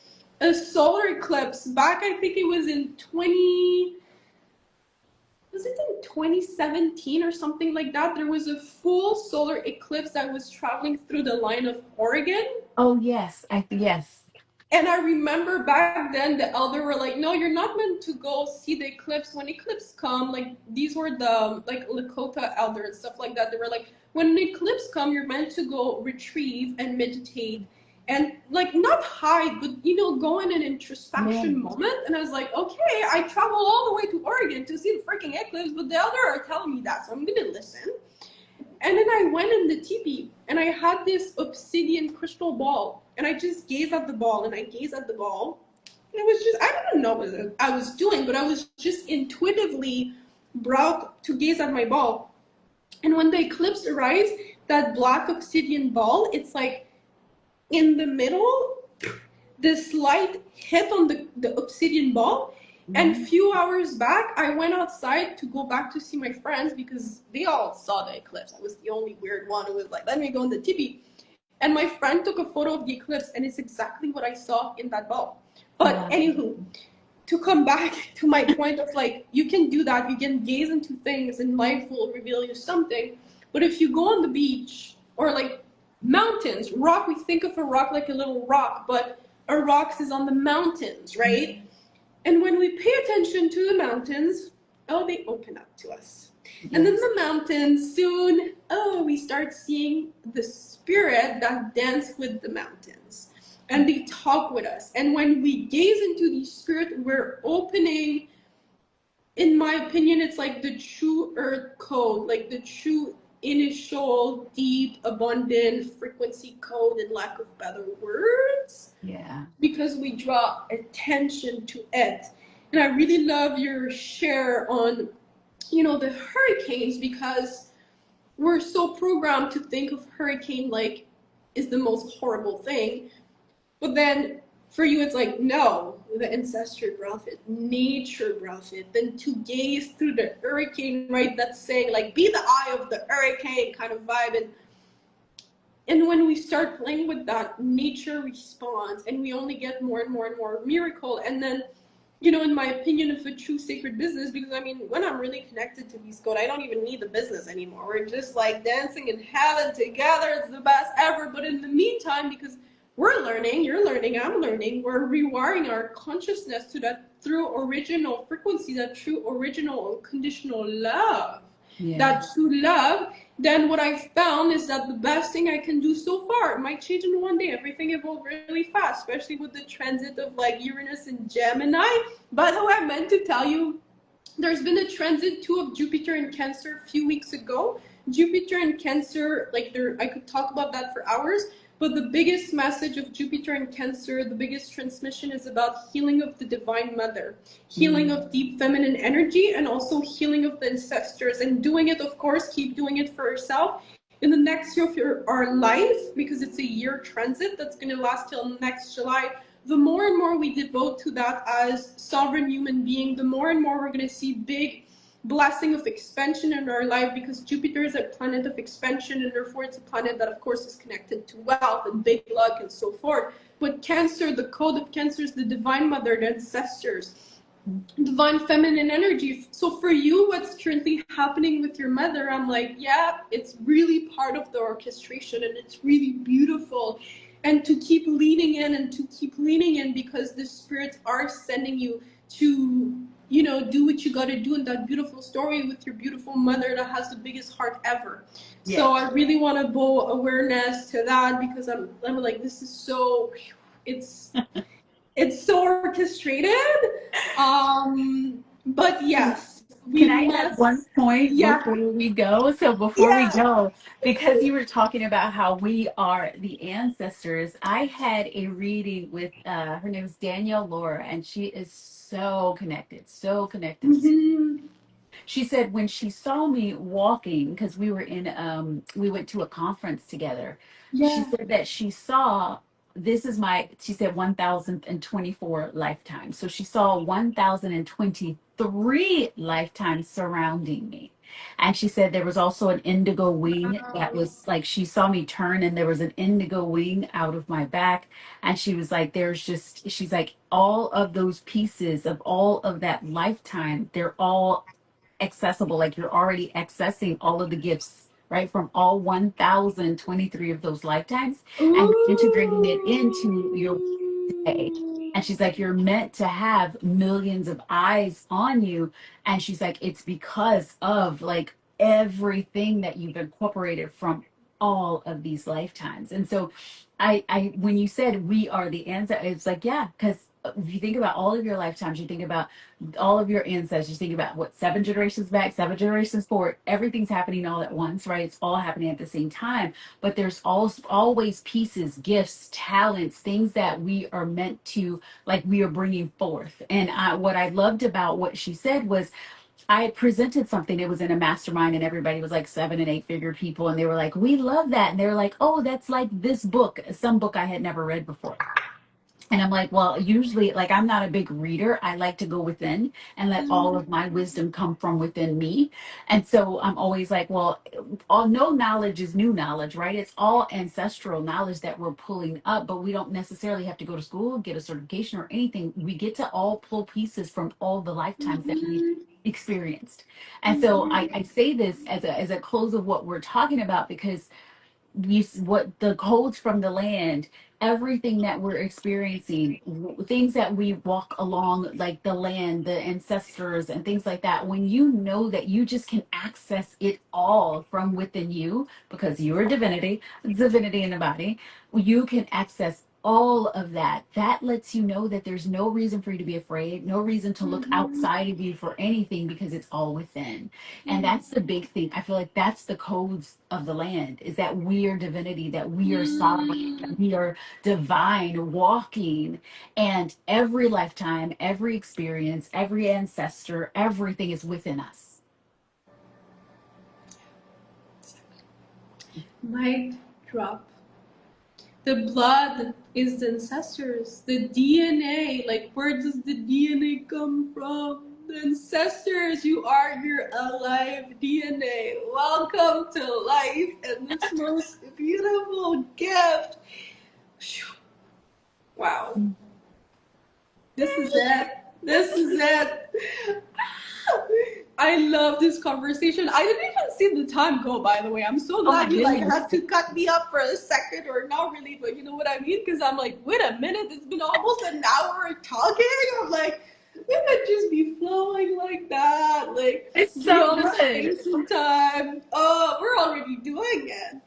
a solar eclipse, back, I think it was in 2017 or something like that. There was a full solar eclipse that was traveling through the line of Oregon. Oh, yes. Yes. And I remember back then the elder were like, no, you're not meant to go see the eclipse. When eclipse come, like, these were the, like, Lakota elder and stuff like that. They were like, when an eclipse come, you're meant to go retrieve and meditate and, like, not hide, but, go in an introspection Man. moment. And I was like, okay, I traveled all the way to Oregon to see the freaking eclipse, but the elder are telling me that, so I'm gonna listen. And then I went in the teepee, and I had this obsidian crystal ball, and I just gazed at the ball, and I gazed at the ball. And it was just, I didn't know what I was doing, but I was just intuitively brought to gaze at my ball. And when the eclipse arrives, that black obsidian ball, it's like in the middle, this light hit on the obsidian ball. And Mhm. few hours back, I went outside to go back to see my friends because they all saw the eclipse. I was the only weird one who was like, let me go in the tipi. And my friend took a photo of the eclipse, and it's exactly what I saw in that ball. But Wow. anywho, to come back to my point of, like, you can do that. You can gaze into things, and life will reveal you something. But if you go on the beach, or like mountains, rock, we think of a rock like a little rock, but a rock is on the mountains, right? And when we pay attention to the mountains, oh, they open up to us. And then Yes. the mountains soon, we start seeing the spirit that dance with the mountains. and they talk with us. And when we gaze into the spirit, we're opening, in my opinion, it's like the true earth code, like the true initial, deep, abundant frequency code, in lack of better words, Yeah. because we draw attention to it. And I really love your share on, the hurricanes, because we're so programmed to think of hurricane like is the most horrible thing. But then for you, it's like, no, the ancestry brought it, nature brought it. Then to gaze through the hurricane, right? That's saying, like, be the eye of the hurricane kind of vibe. And when we start playing with that, nature responds, and we only get more and more and more miracle. And then, in my opinion, of a true sacred business, because I mean, when I'm really connected to these code, I don't even need the business anymore. We're just like dancing in heaven together. It's the best ever. But in the meantime, because we're learning, you're learning, I'm learning, we're rewiring our consciousness to that through original frequency, that true original unconditional love. Yeah. That true love. Then what I found is that the best thing I can do so far, it might change in one day. Everything evolved really fast, especially with the transit of like Uranus and Gemini. By the way, I meant to tell you, there's been a transit too of Jupiter in Cancer a few weeks ago. Jupiter in Cancer, like I could talk about that for hours, but the biggest message of Jupiter in Cancer, the biggest transmission is about healing of the Divine Mother, healing of deep feminine energy, and also healing of the ancestors. And doing it, of course, keep doing it for yourself. In the next year of our life, because it's a year transit that's going to last till next July, the more and more we devote to that as sovereign human being, the more and more we're going to see big blessing of expansion in our life, because Jupiter is a planet of expansion, and therefore it's a planet that of course is connected to wealth and big luck and so forth. But Cancer, the code of Cancer is the Divine Mother, the ancestors, divine feminine energy. So for you, what's currently happening with your mother, I'm like, yeah, it's really part of the orchestration, and it's really beautiful. And to keep leaning in, and to keep leaning in, because the spirits are sending you to, do what you got to do in that beautiful story with your beautiful mother that has the biggest heart ever. Yeah. So I really want to bow awareness to that, because I'm like, this is so, it's so orchestrated. But yes, we Can I add one must. point Yeah, before we go? So before we yeah. go, because you were talking about how we are the ancestors, I had a reading with her name is Danielle Laura, and she is so connected, so connected. Mm-hmm. She said when she saw me walking, because we went to a conference together. She Yeah. said that she saw, she said 1024 lifetimes. So she saw 1023 lifetimes surrounding me. And she said there was also an indigo wing that Wow. was like, she saw me turn and there was an indigo wing out of my back. And she was like, she's like, all of those pieces of all of that lifetime, they're all accessible, like you're already accessing all of the gifts, right, from all 1023 of those lifetimes, and integrating it into your today. And she's like, you're meant to have millions of eyes on you. And she's like, it's because of like everything that you've incorporated from all of these lifetimes. And so when you said we are the ancestors, it's like, yeah, because if you think about all of your lifetimes, you think about all of your ancestors, think about what, 7 generations back, 7 generations forward, everything's happening all at once, right? It's all happening at the same time. But there's always pieces, gifts, talents, things that we are meant to, like we are bringing forth. And what I loved about what she said was, I had presented something. It was in a mastermind, and everybody was like 7 and 8 figure people. And they were like, we love that. And they were like, oh, that's like this book, some book I had never read before. And I'm like, well, usually, like, I'm not a big reader. I like to go within and let all of my wisdom come from within me. And so I'm always like, well, no knowledge is new knowledge, right? It's all ancestral knowledge that we're pulling up, but we don't necessarily have to go to school, get a certification or anything. We get to all pull pieces from all the lifetimes that we've Mm-hmm. experienced. And so I say this as a close of what we're talking about, because what the codes from the land, everything that we're experiencing, things that we walk along, like the land, the ancestors, and things like that. When you know that you just can access it all from within you, because you are divinity in the body, you can access all of that, that lets you know that there's no reason for you to be afraid, no reason to look Mm-hmm. outside of you for anything, because it's all within. And Mm-hmm. that's the big thing. I feel like that's the codes of the land, is that we are divinity, that we are sovereign, Mm. that we are divine walking. And every lifetime, every experience, every ancestor, everything is within us. Mic drop. The blood is the ancestors. The DNA, like where does the DNA come from? The ancestors, you are your alive DNA. Welcome to life and this most beautiful gift. Wow. This is it. This is it. I love this conversation. I didn't even see the time go, by the way. I'm so Oh my glad you like goodness. had to cut me up for a second, or not really, but you know what I mean? Because I'm like, wait a minute, it's been almost an hour talking. I'm like, we could just be flowing like that, like It's so beyond good. space and time. Oh, we're already doing it.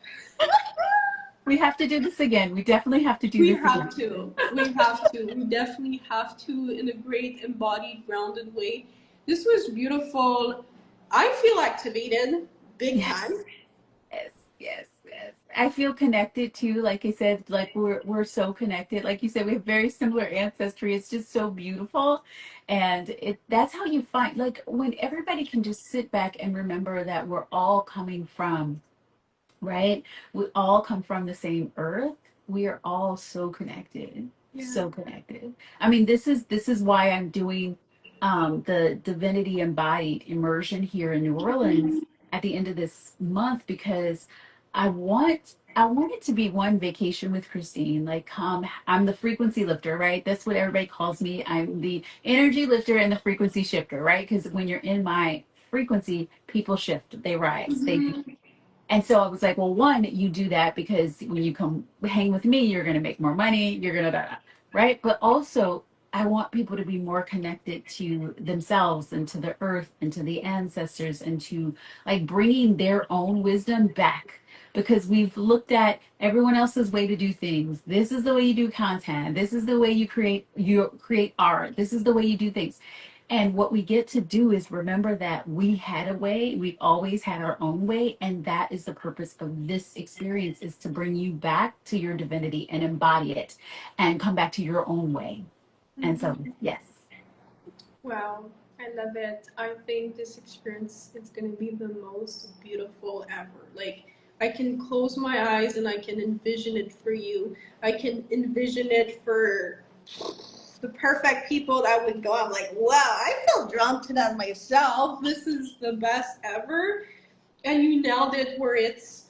We have to do this again. We definitely have to do We this again. have to. We have to. We definitely have to in a great, embodied, grounded way. This was beautiful. I feel activated big Yes. time. Yes, yes, yes. I feel connected too. Like I said, like we're so connected. Like you said, we have very similar ancestry. It's just so beautiful. And it that's how you find, like, when everybody can just sit back and remember that we're all coming from, right? We all come from the same earth. We are all so connected, Yeah. so connected. I mean, this is why I'm doing the divinity embodied immersion here in New Orleans at the end of this month, because I want it to be one vacation with Christine. Like, come, I'm the frequency lifter, right? That's what everybody calls me. I'm the energy lifter and the frequency shifter, right? Because when you're in my frequency, people shift, they rise, they, Mm-hmm. and so I was like, well, one, you do that because when you come hang with me, you're going to make more money, you're going to, right? But also, I want people to be more connected to themselves and to the earth and to the ancestors, and to like bringing their own wisdom back, because we've looked at everyone else's way to do things. This is the way you do content. This is the way you create art. This is the way you do things. And what we get to do is remember that we had a way, we've always had our own way, and that is the purpose of this experience, is to bring you back to your divinity and embody it and come back to your own way. And so, Mm-hmm. yes. Wow, I love it. I think this experience is going to be the most beautiful ever. Like, I can close my eyes and I can envision it for you. I can envision it for the perfect people that would go. I'm like, wow, I feel drawn to that myself. This is the best ever. And you nailed it, where it's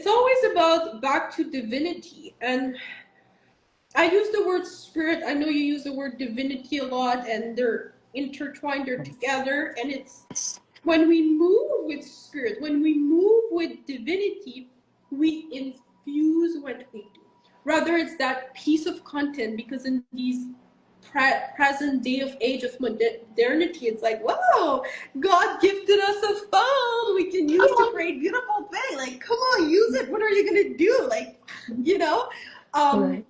always about back to divinity. And I use the word spirit. I know you use the word divinity a lot, and they're intertwined, they're together. And it's when we move with spirit, when we move with divinity, we infuse what we do. Rather, it's that piece of content, because in these present day of age of modernity, it's like, wow, God gifted us a phone we can use to create beautiful things. Like, come on, use it. What are you gonna do? Like, you know, um, Right.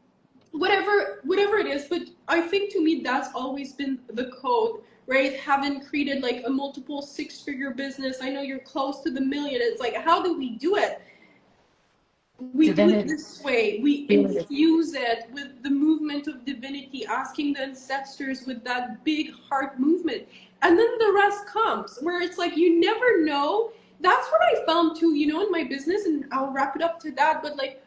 whatever it is. But I think to me that's always been the code, right? Having created like a multiple six-figure business, I know you're close to the million. It's like, how do we do it? We do it Divinity. this way. We infuse it with the movement of divinity, asking the ancestors with that big heart movement, and then the rest comes, where it's like you never know. That's what I found too, in my business, and I'll wrap it up to that. But like,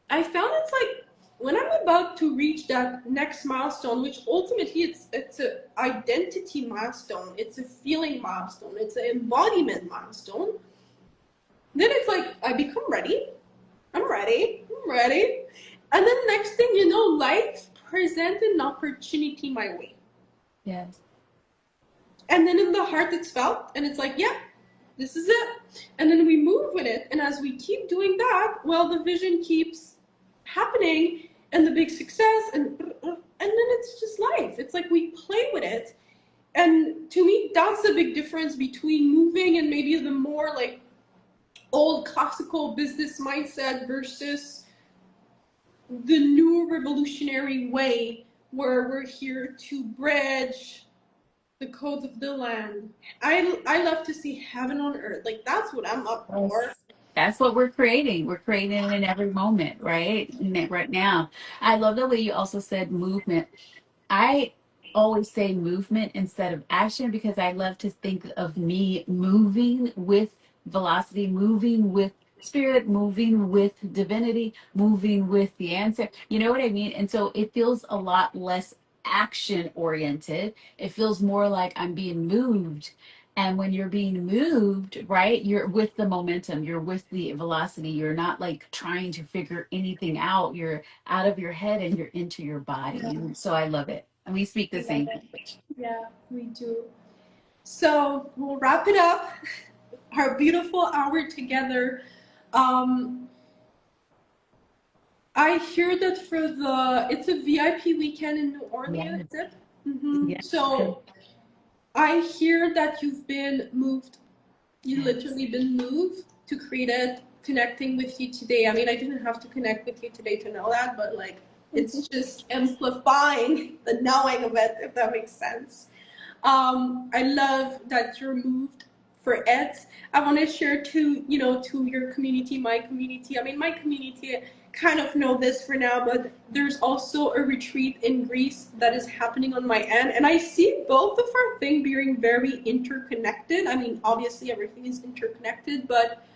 I found it's like when I'm about to reach that next milestone, which ultimately it's a identity milestone, it's a feeling milestone, it's an embodiment milestone. Then it's like I become ready. I'm ready. I'm ready. And then next thing you know, life presented an opportunity my way. Yes. And then in the heart it's felt, and it's like, yeah, this is it. And then we move with it. And as we keep doing that, well, the vision keeps happening, and the big success, and then it's just life. It's like we play with it. And to me, that's the big difference between moving and maybe the more like old classical business mindset versus the new revolutionary way where we're here to bridge the codes of the land. I love to see heaven on earth. Like that's what I'm up for. Yes. That's what we're creating. We're creating it in every moment, right? Right now. I love the way you also said movement. I always say movement instead of action because I love to think of me moving with velocity, moving with spirit, moving with divinity, moving with the answer. You know what I mean? And so it feels a lot less action oriented. It feels more like I'm being moved. And when you're being moved, right, you're with the momentum, you're with the velocity, you're not like trying to figure anything out. You're out of your head and you're into your body. And so I love it. And we speak the I love same it. language. Yeah, we do. So we'll wrap it up. Our beautiful hour together. Um, I hear that for it's a VIP weekend in New Orleans, Yes. is it? Yes. So I hear that you've been moved. You Yes. literally been moved to create it, connecting with you today. I mean, I didn't have to connect with you today to know that, but like, it's just amplifying the knowing of it, if that makes sense. I love that you're moved for it. I want to share to your community, my community. I mean, my community kind of know this for now, but there's also a retreat in Greece that is happening on my end, and I see both of our things being very interconnected. I mean, obviously everything is interconnected, but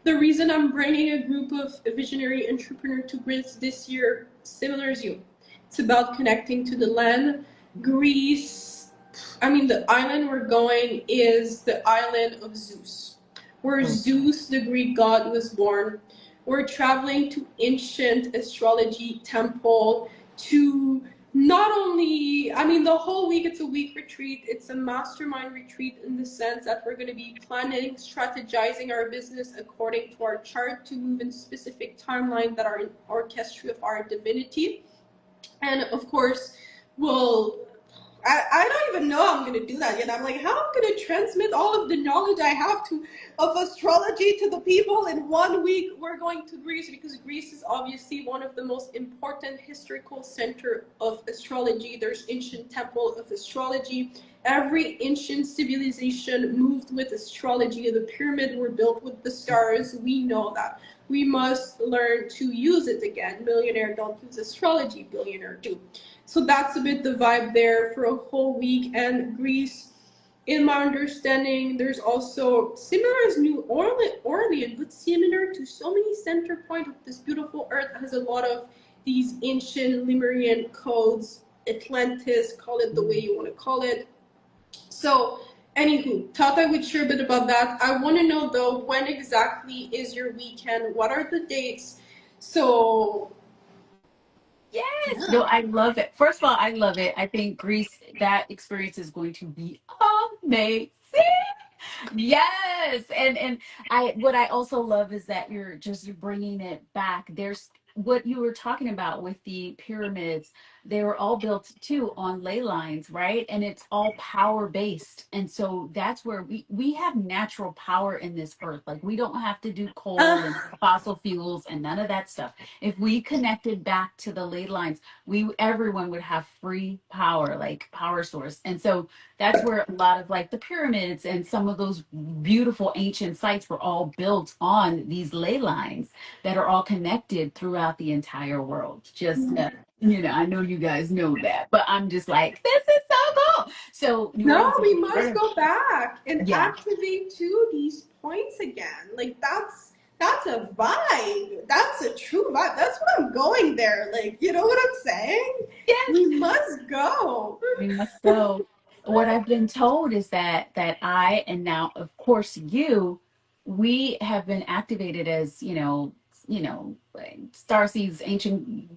the reason I'm bringing a group of visionary entrepreneurs to Greece this year, similar as you, it's about connecting to the land. Greece, I mean, the island we're going is the island of Zeus, where Oh, Zeus, the Greek god, was born. We're traveling to ancient astrology temple to not only, I mean, the whole week, it's a week retreat. It's a mastermind retreat in the sense that we're going to be planning, strategizing our business according to our chart to move in specific timelines that are in orchestra of our divinity. And of course, we'll I don't even know I'm gonna do that yet. I'm like, how I'm gonna transmit all of the knowledge I have of astrology to the people in 1 week. We're going to Greece because Greece is obviously one of the most important historical center of astrology. There's ancient temple of astrology. Every ancient civilization moved with astrology. The pyramid were built with the stars. We know that. We must learn to use it again. Millionaire don't use astrology, billionaire do. So that's a bit the vibe there for a whole week. And Greece, in my understanding, there's also similar as New Orleans, but similar to so many center point of this beautiful earth has a lot of these ancient Lemurian codes, Atlantis, call it the way you want to call it. So, anywho, thought I would share a bit about that. I want to know though, when exactly is your weekend? What are the dates? So, yes. No, yeah. I love it. First of all, I love it. I think Greece, that experience is going to be amazing. Yes, and I what I also love is that you're just bringing it back. There's what you were talking about with the pyramids. They were all built too on ley lines, right? And it's all power based. And so that's where we have natural power in this earth. Like we don't have to do coal and Uh, fossil fuels and none of that stuff. If we connected back to the ley lines, we everyone would have free power, like power source. And so that's where a lot of like the pyramids and some of those beautiful ancient sites were all built on these ley lines that are all connected throughout the entire world. Just I know you guys know that, but I'm just like, this is so cool. So New No, Orleans is we must incredible. go back and Yeah. activate too these points again. Like that's a vibe. That's a true vibe. That's what I'm going there. Like, you know what I'm saying? We Yes. must go. We must go. What I've been told is that I and now of course you, we have been activated as, like star seeds, ancient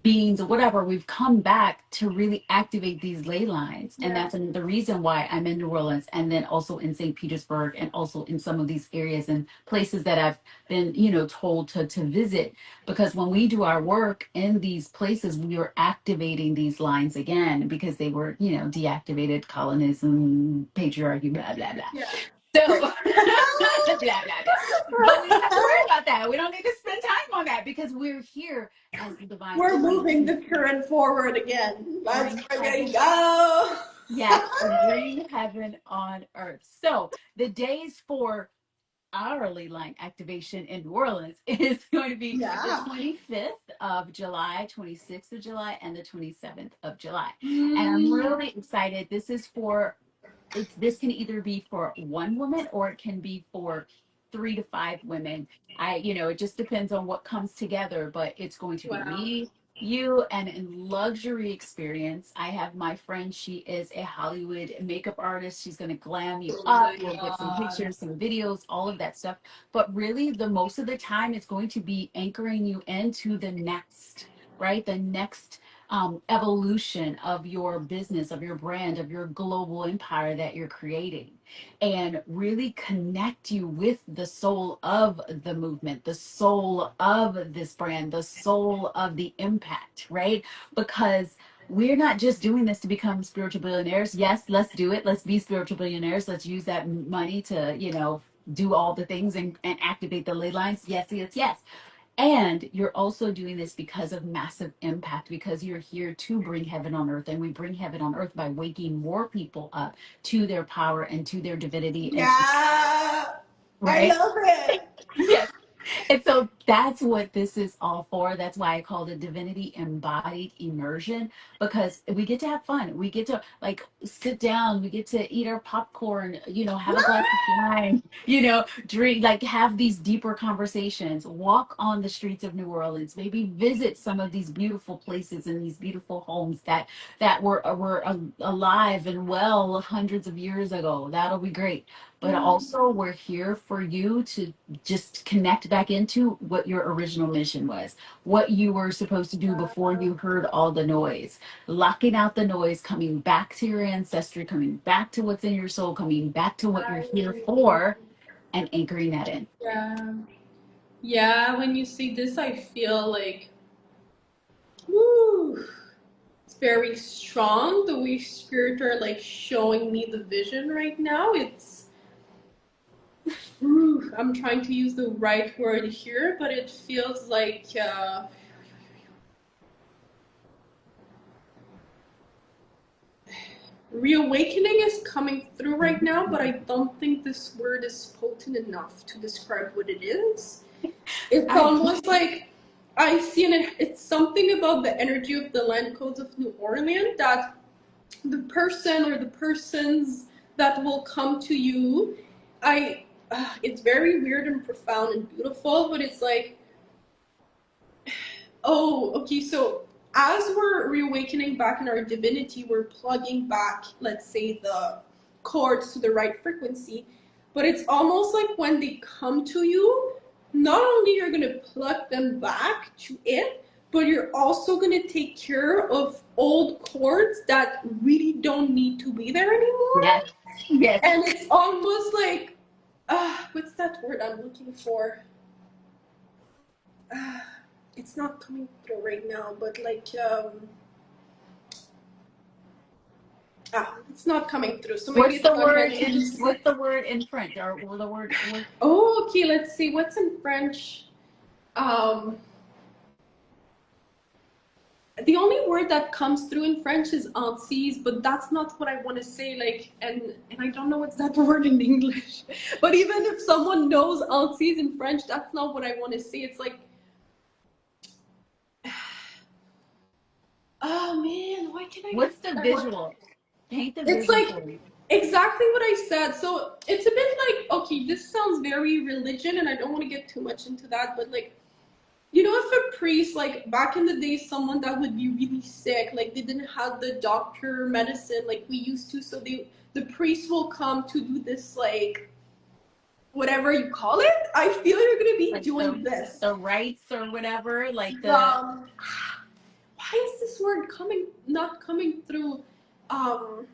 beings or whatever. We've come back to really activate these ley lines. And Yeah. that's the reason why I'm in New Orleans and then also in St. Petersburg and also in some of these areas and places that I've been, told to visit because when we do our work in these places we are activating these lines again because they were deactivated, colonism, patriarchy, blah blah blah. Yeah. So, blah, blah, blah. But we don't have to worry about that. We don't need to spend time on that because we're here as the divine We're being moving to the current forward again. Let's bring freaking heaven. go. Yes, and bring heaven on earth. So the days for hourly line activation in New Orleans is going to be the Yeah. 25th of July, 26th of July, and the 27th of July. And I'm Mm, really excited. This is for this can either be for one woman or it can be for 3 to 5 women. It just depends on what comes together, but it's going to be wow. me, you, and in luxury experience. I have my friend, she is a Hollywood makeup artist. She's going to glam you Oh up. my We'll get some god. pictures, some videos, all of that stuff. But really, the most of the time, it's going to be anchoring you into the next, right? The next evolution of your business, of your brand, of your global empire that you're creating, and really connect you with the soul of the movement, the soul of this brand, the soul of the impact, right? Because we're not just doing this to become spiritual billionaires. Yes, let's do it. Let's be spiritual billionaires. Let's use that money to, do all the things and activate the ley lines. Yes, yes, yes. And you're also doing this because of massive impact, because you're here to bring heaven on earth. And we bring heaven on earth by waking more people up to their power and to their divinity and to, Yeah. I right? love it. Yes. And so that's what this is all for. That's why I call it divinity embodied immersion, because we get to have fun. We get to like sit down, we get to eat our popcorn, have a glass of wine, drink, like have these deeper conversations, walk on the streets of New Orleans, maybe visit some of these beautiful places and these beautiful homes that were alive and well hundreds of years ago. That'll be great. But also we're here for you to just connect back into what your original mission was, what you were supposed to do before you heard all the noise, locking out the noise, coming back to your ancestry, coming back to what's in your soul, coming back to what you're here for, and anchoring that in. Yeah. Yeah, when you say this, I feel like, woo, it's very strong. The way spirit are like showing me the vision right now. I'm trying to use the right word here, but it feels like reawakening is coming through right now, but I don't think this word is potent enough to describe what it is. It's I almost like I see it's something about the energy of the land codes of New Orleans that the person or the persons that will come to you, it's very weird and profound and beautiful, but it's like, oh, okay, so as we're reawakening back in our divinity, we're plugging back, let's say, the chords to the right frequency. But it's almost like when they come to you, not only you're gonna plug them back to it, but you're also gonna take care of old chords that really don't need to be there yes, anymore. yes. And it's almost like, what's that word I'm looking for? Uh, it's not coming through right now, but like, it's not coming through. So maybe it's not meant to be said. What's the word in French or the word? Oh, okay. Let's see. What's in French? Um, the only word that comes through in French is aunties, but that's not what I want to say. Like, and I don't know what's that word in English. But even if someone knows aunties in French, that's not what I want to say. It's like, oh man, why can I What's the get that word? visual? Paint the It's vision like for me. exactly what I said. So it's a bit like, okay, this sounds very religion, and I don't want to get too much into that, but like, if a priest, like back in the day, someone that would be really sick, like they didn't have the doctor medicine like we used to, so the priest will come to do this, like whatever you call it. I feel you're gonna be Like doing this. the rights or whatever, like the Um, why is this word not coming through? Um,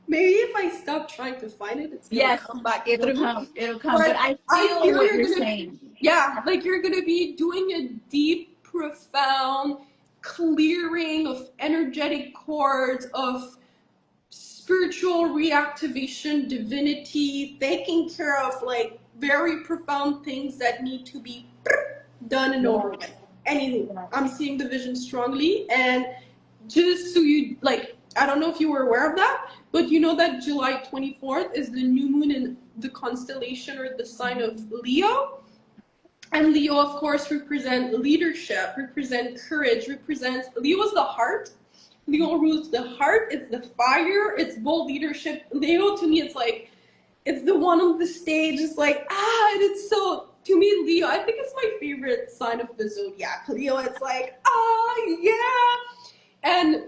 maybe if I stop trying to find it, it's gonna yes, come back through. it'll come. But But I I feel feel what you're you're gonna, saying. yeah, like you're gonna be doing a deep, profound clearing of energetic cords, of spiritual reactivation, divinity, taking care of like very profound things that need to be done and over with. Anywho, I'm seeing the vision strongly, and just so you like, I don't know if you were aware of that, but you know that July 24th is the new moon in the constellation or the sign of Leo. And Leo, of course, represents leadership, represents courage, represents, Leo is the heart. Leo rules the heart, it's the fire, it's bold leadership. Leo, to me, it's like, it's the one on the stage, it's like, and it's so, to me, Leo, I think it's my favorite sign of the zodiac. Leo, it's like, yeah. And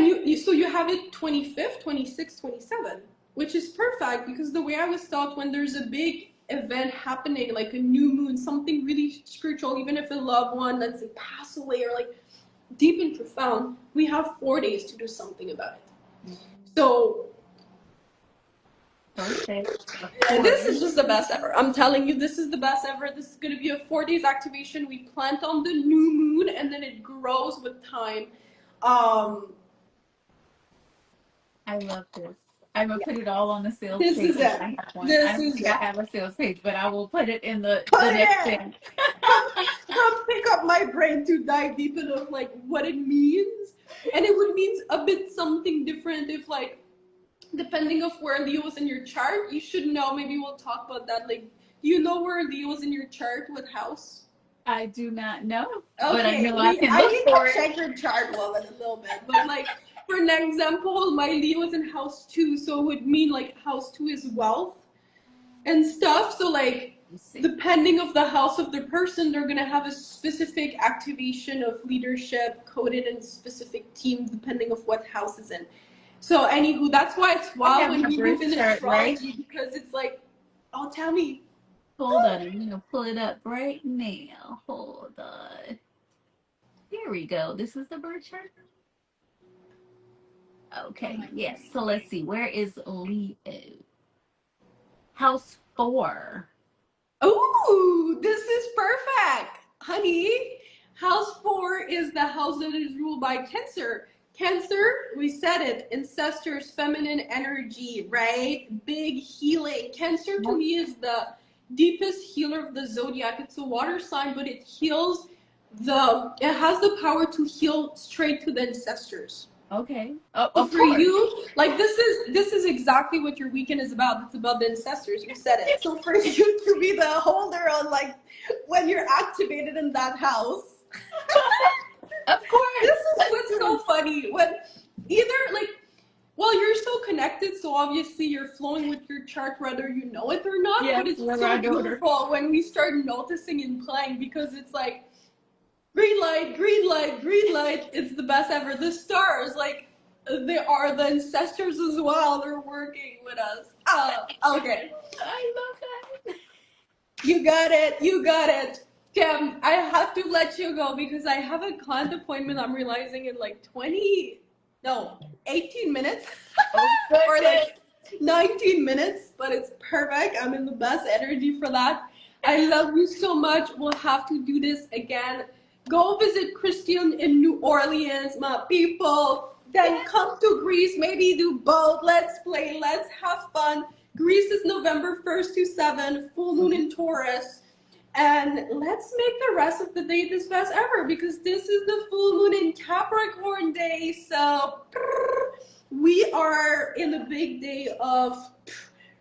you so you have it 25th, 26th, 27th, which is perfect because the way I was taught, when there's a big event happening, like a new moon, something really spiritual, even if a loved one, let's say, pass away or like deep and profound, we have 4 days to do something about it. So this is just the best ever. I'm telling you, this is the best ever. This is going to be a 4 days activation. We plant on the new moon and then it grows with time. I love this. I'm gonna put it all on the sales This page. is it. I have one. This I don't is think it. I have a sales page, but I will put it in the Put next it. thing. Come pick up my brain to dive deep into like what it means, and it would mean a bit something different if like depending of where Leo is in your chart. You should know. Maybe we'll talk about that. Like, do you know where Leo is in your chart? What house? I do not know, Okay, but I know I can I look need for to it. check your chart well a little bit. But like for an example, my Leo is in house 2, so it would mean like house 2 is wealth and stuff. So like depending of the house of the person, they're gonna have a specific activation of leadership coded in specific team depending of what house is in. So anywho, that's why it's wild when we move in chart, right? astrology, because it's like, oh, tell me. Hold on, I'm gonna pull it up right now. Hold on. Here we go. This is the birth chart. Okay, yes. So let's see. Where is Leo? House 4. Ooh, this is perfect, honey. House 4 is the house that is ruled by Cancer. Cancer, we said it, ancestors, feminine energy, right? Big healing. Cancer to me is the deepest healer of the zodiac. It's a water sign, but it heals it has the power to heal straight to the ancestors. Okay. So for you, like this is exactly what your weekend is about. It's about the ancestors. You said it. So for you to be the holder on like when you're activated in that house. Of course. This is what's so funny. When either like, well, you're so connected, so obviously you're flowing with your chart whether you know it or not. Yes, but it's so beautiful when we start noticing and playing, because it's like green light, green light, green light. It's the best ever. The stars, like, they are the ancestors as well. They're working with us. Okay. I love that. You got it. You got it. Cam, I have to let you go because I have a client appointment, I'm realizing, in like 18 minutes. Or like 19 minutes, but it's perfect. I'm in the best energy for that. I love you so much. We'll have to do this again. Go visit Christian in New Orleans, my people. Then come to Greece. Maybe do both. Let's play. Let's have fun. Greece is November 1st to 7th, full moon in Taurus. And let's make the rest of the day this best ever, because this is the full moon in Capricorn day. So we are in the big day of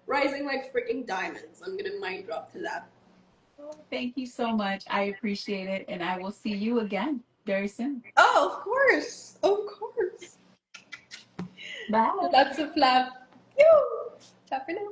rising like freaking diamonds. I'm gonna mic drop to that. Thank you so much. I appreciate it, and I will see you again very soon. Oh, of course. Of course. Bye. Lots of love. Ciao for now.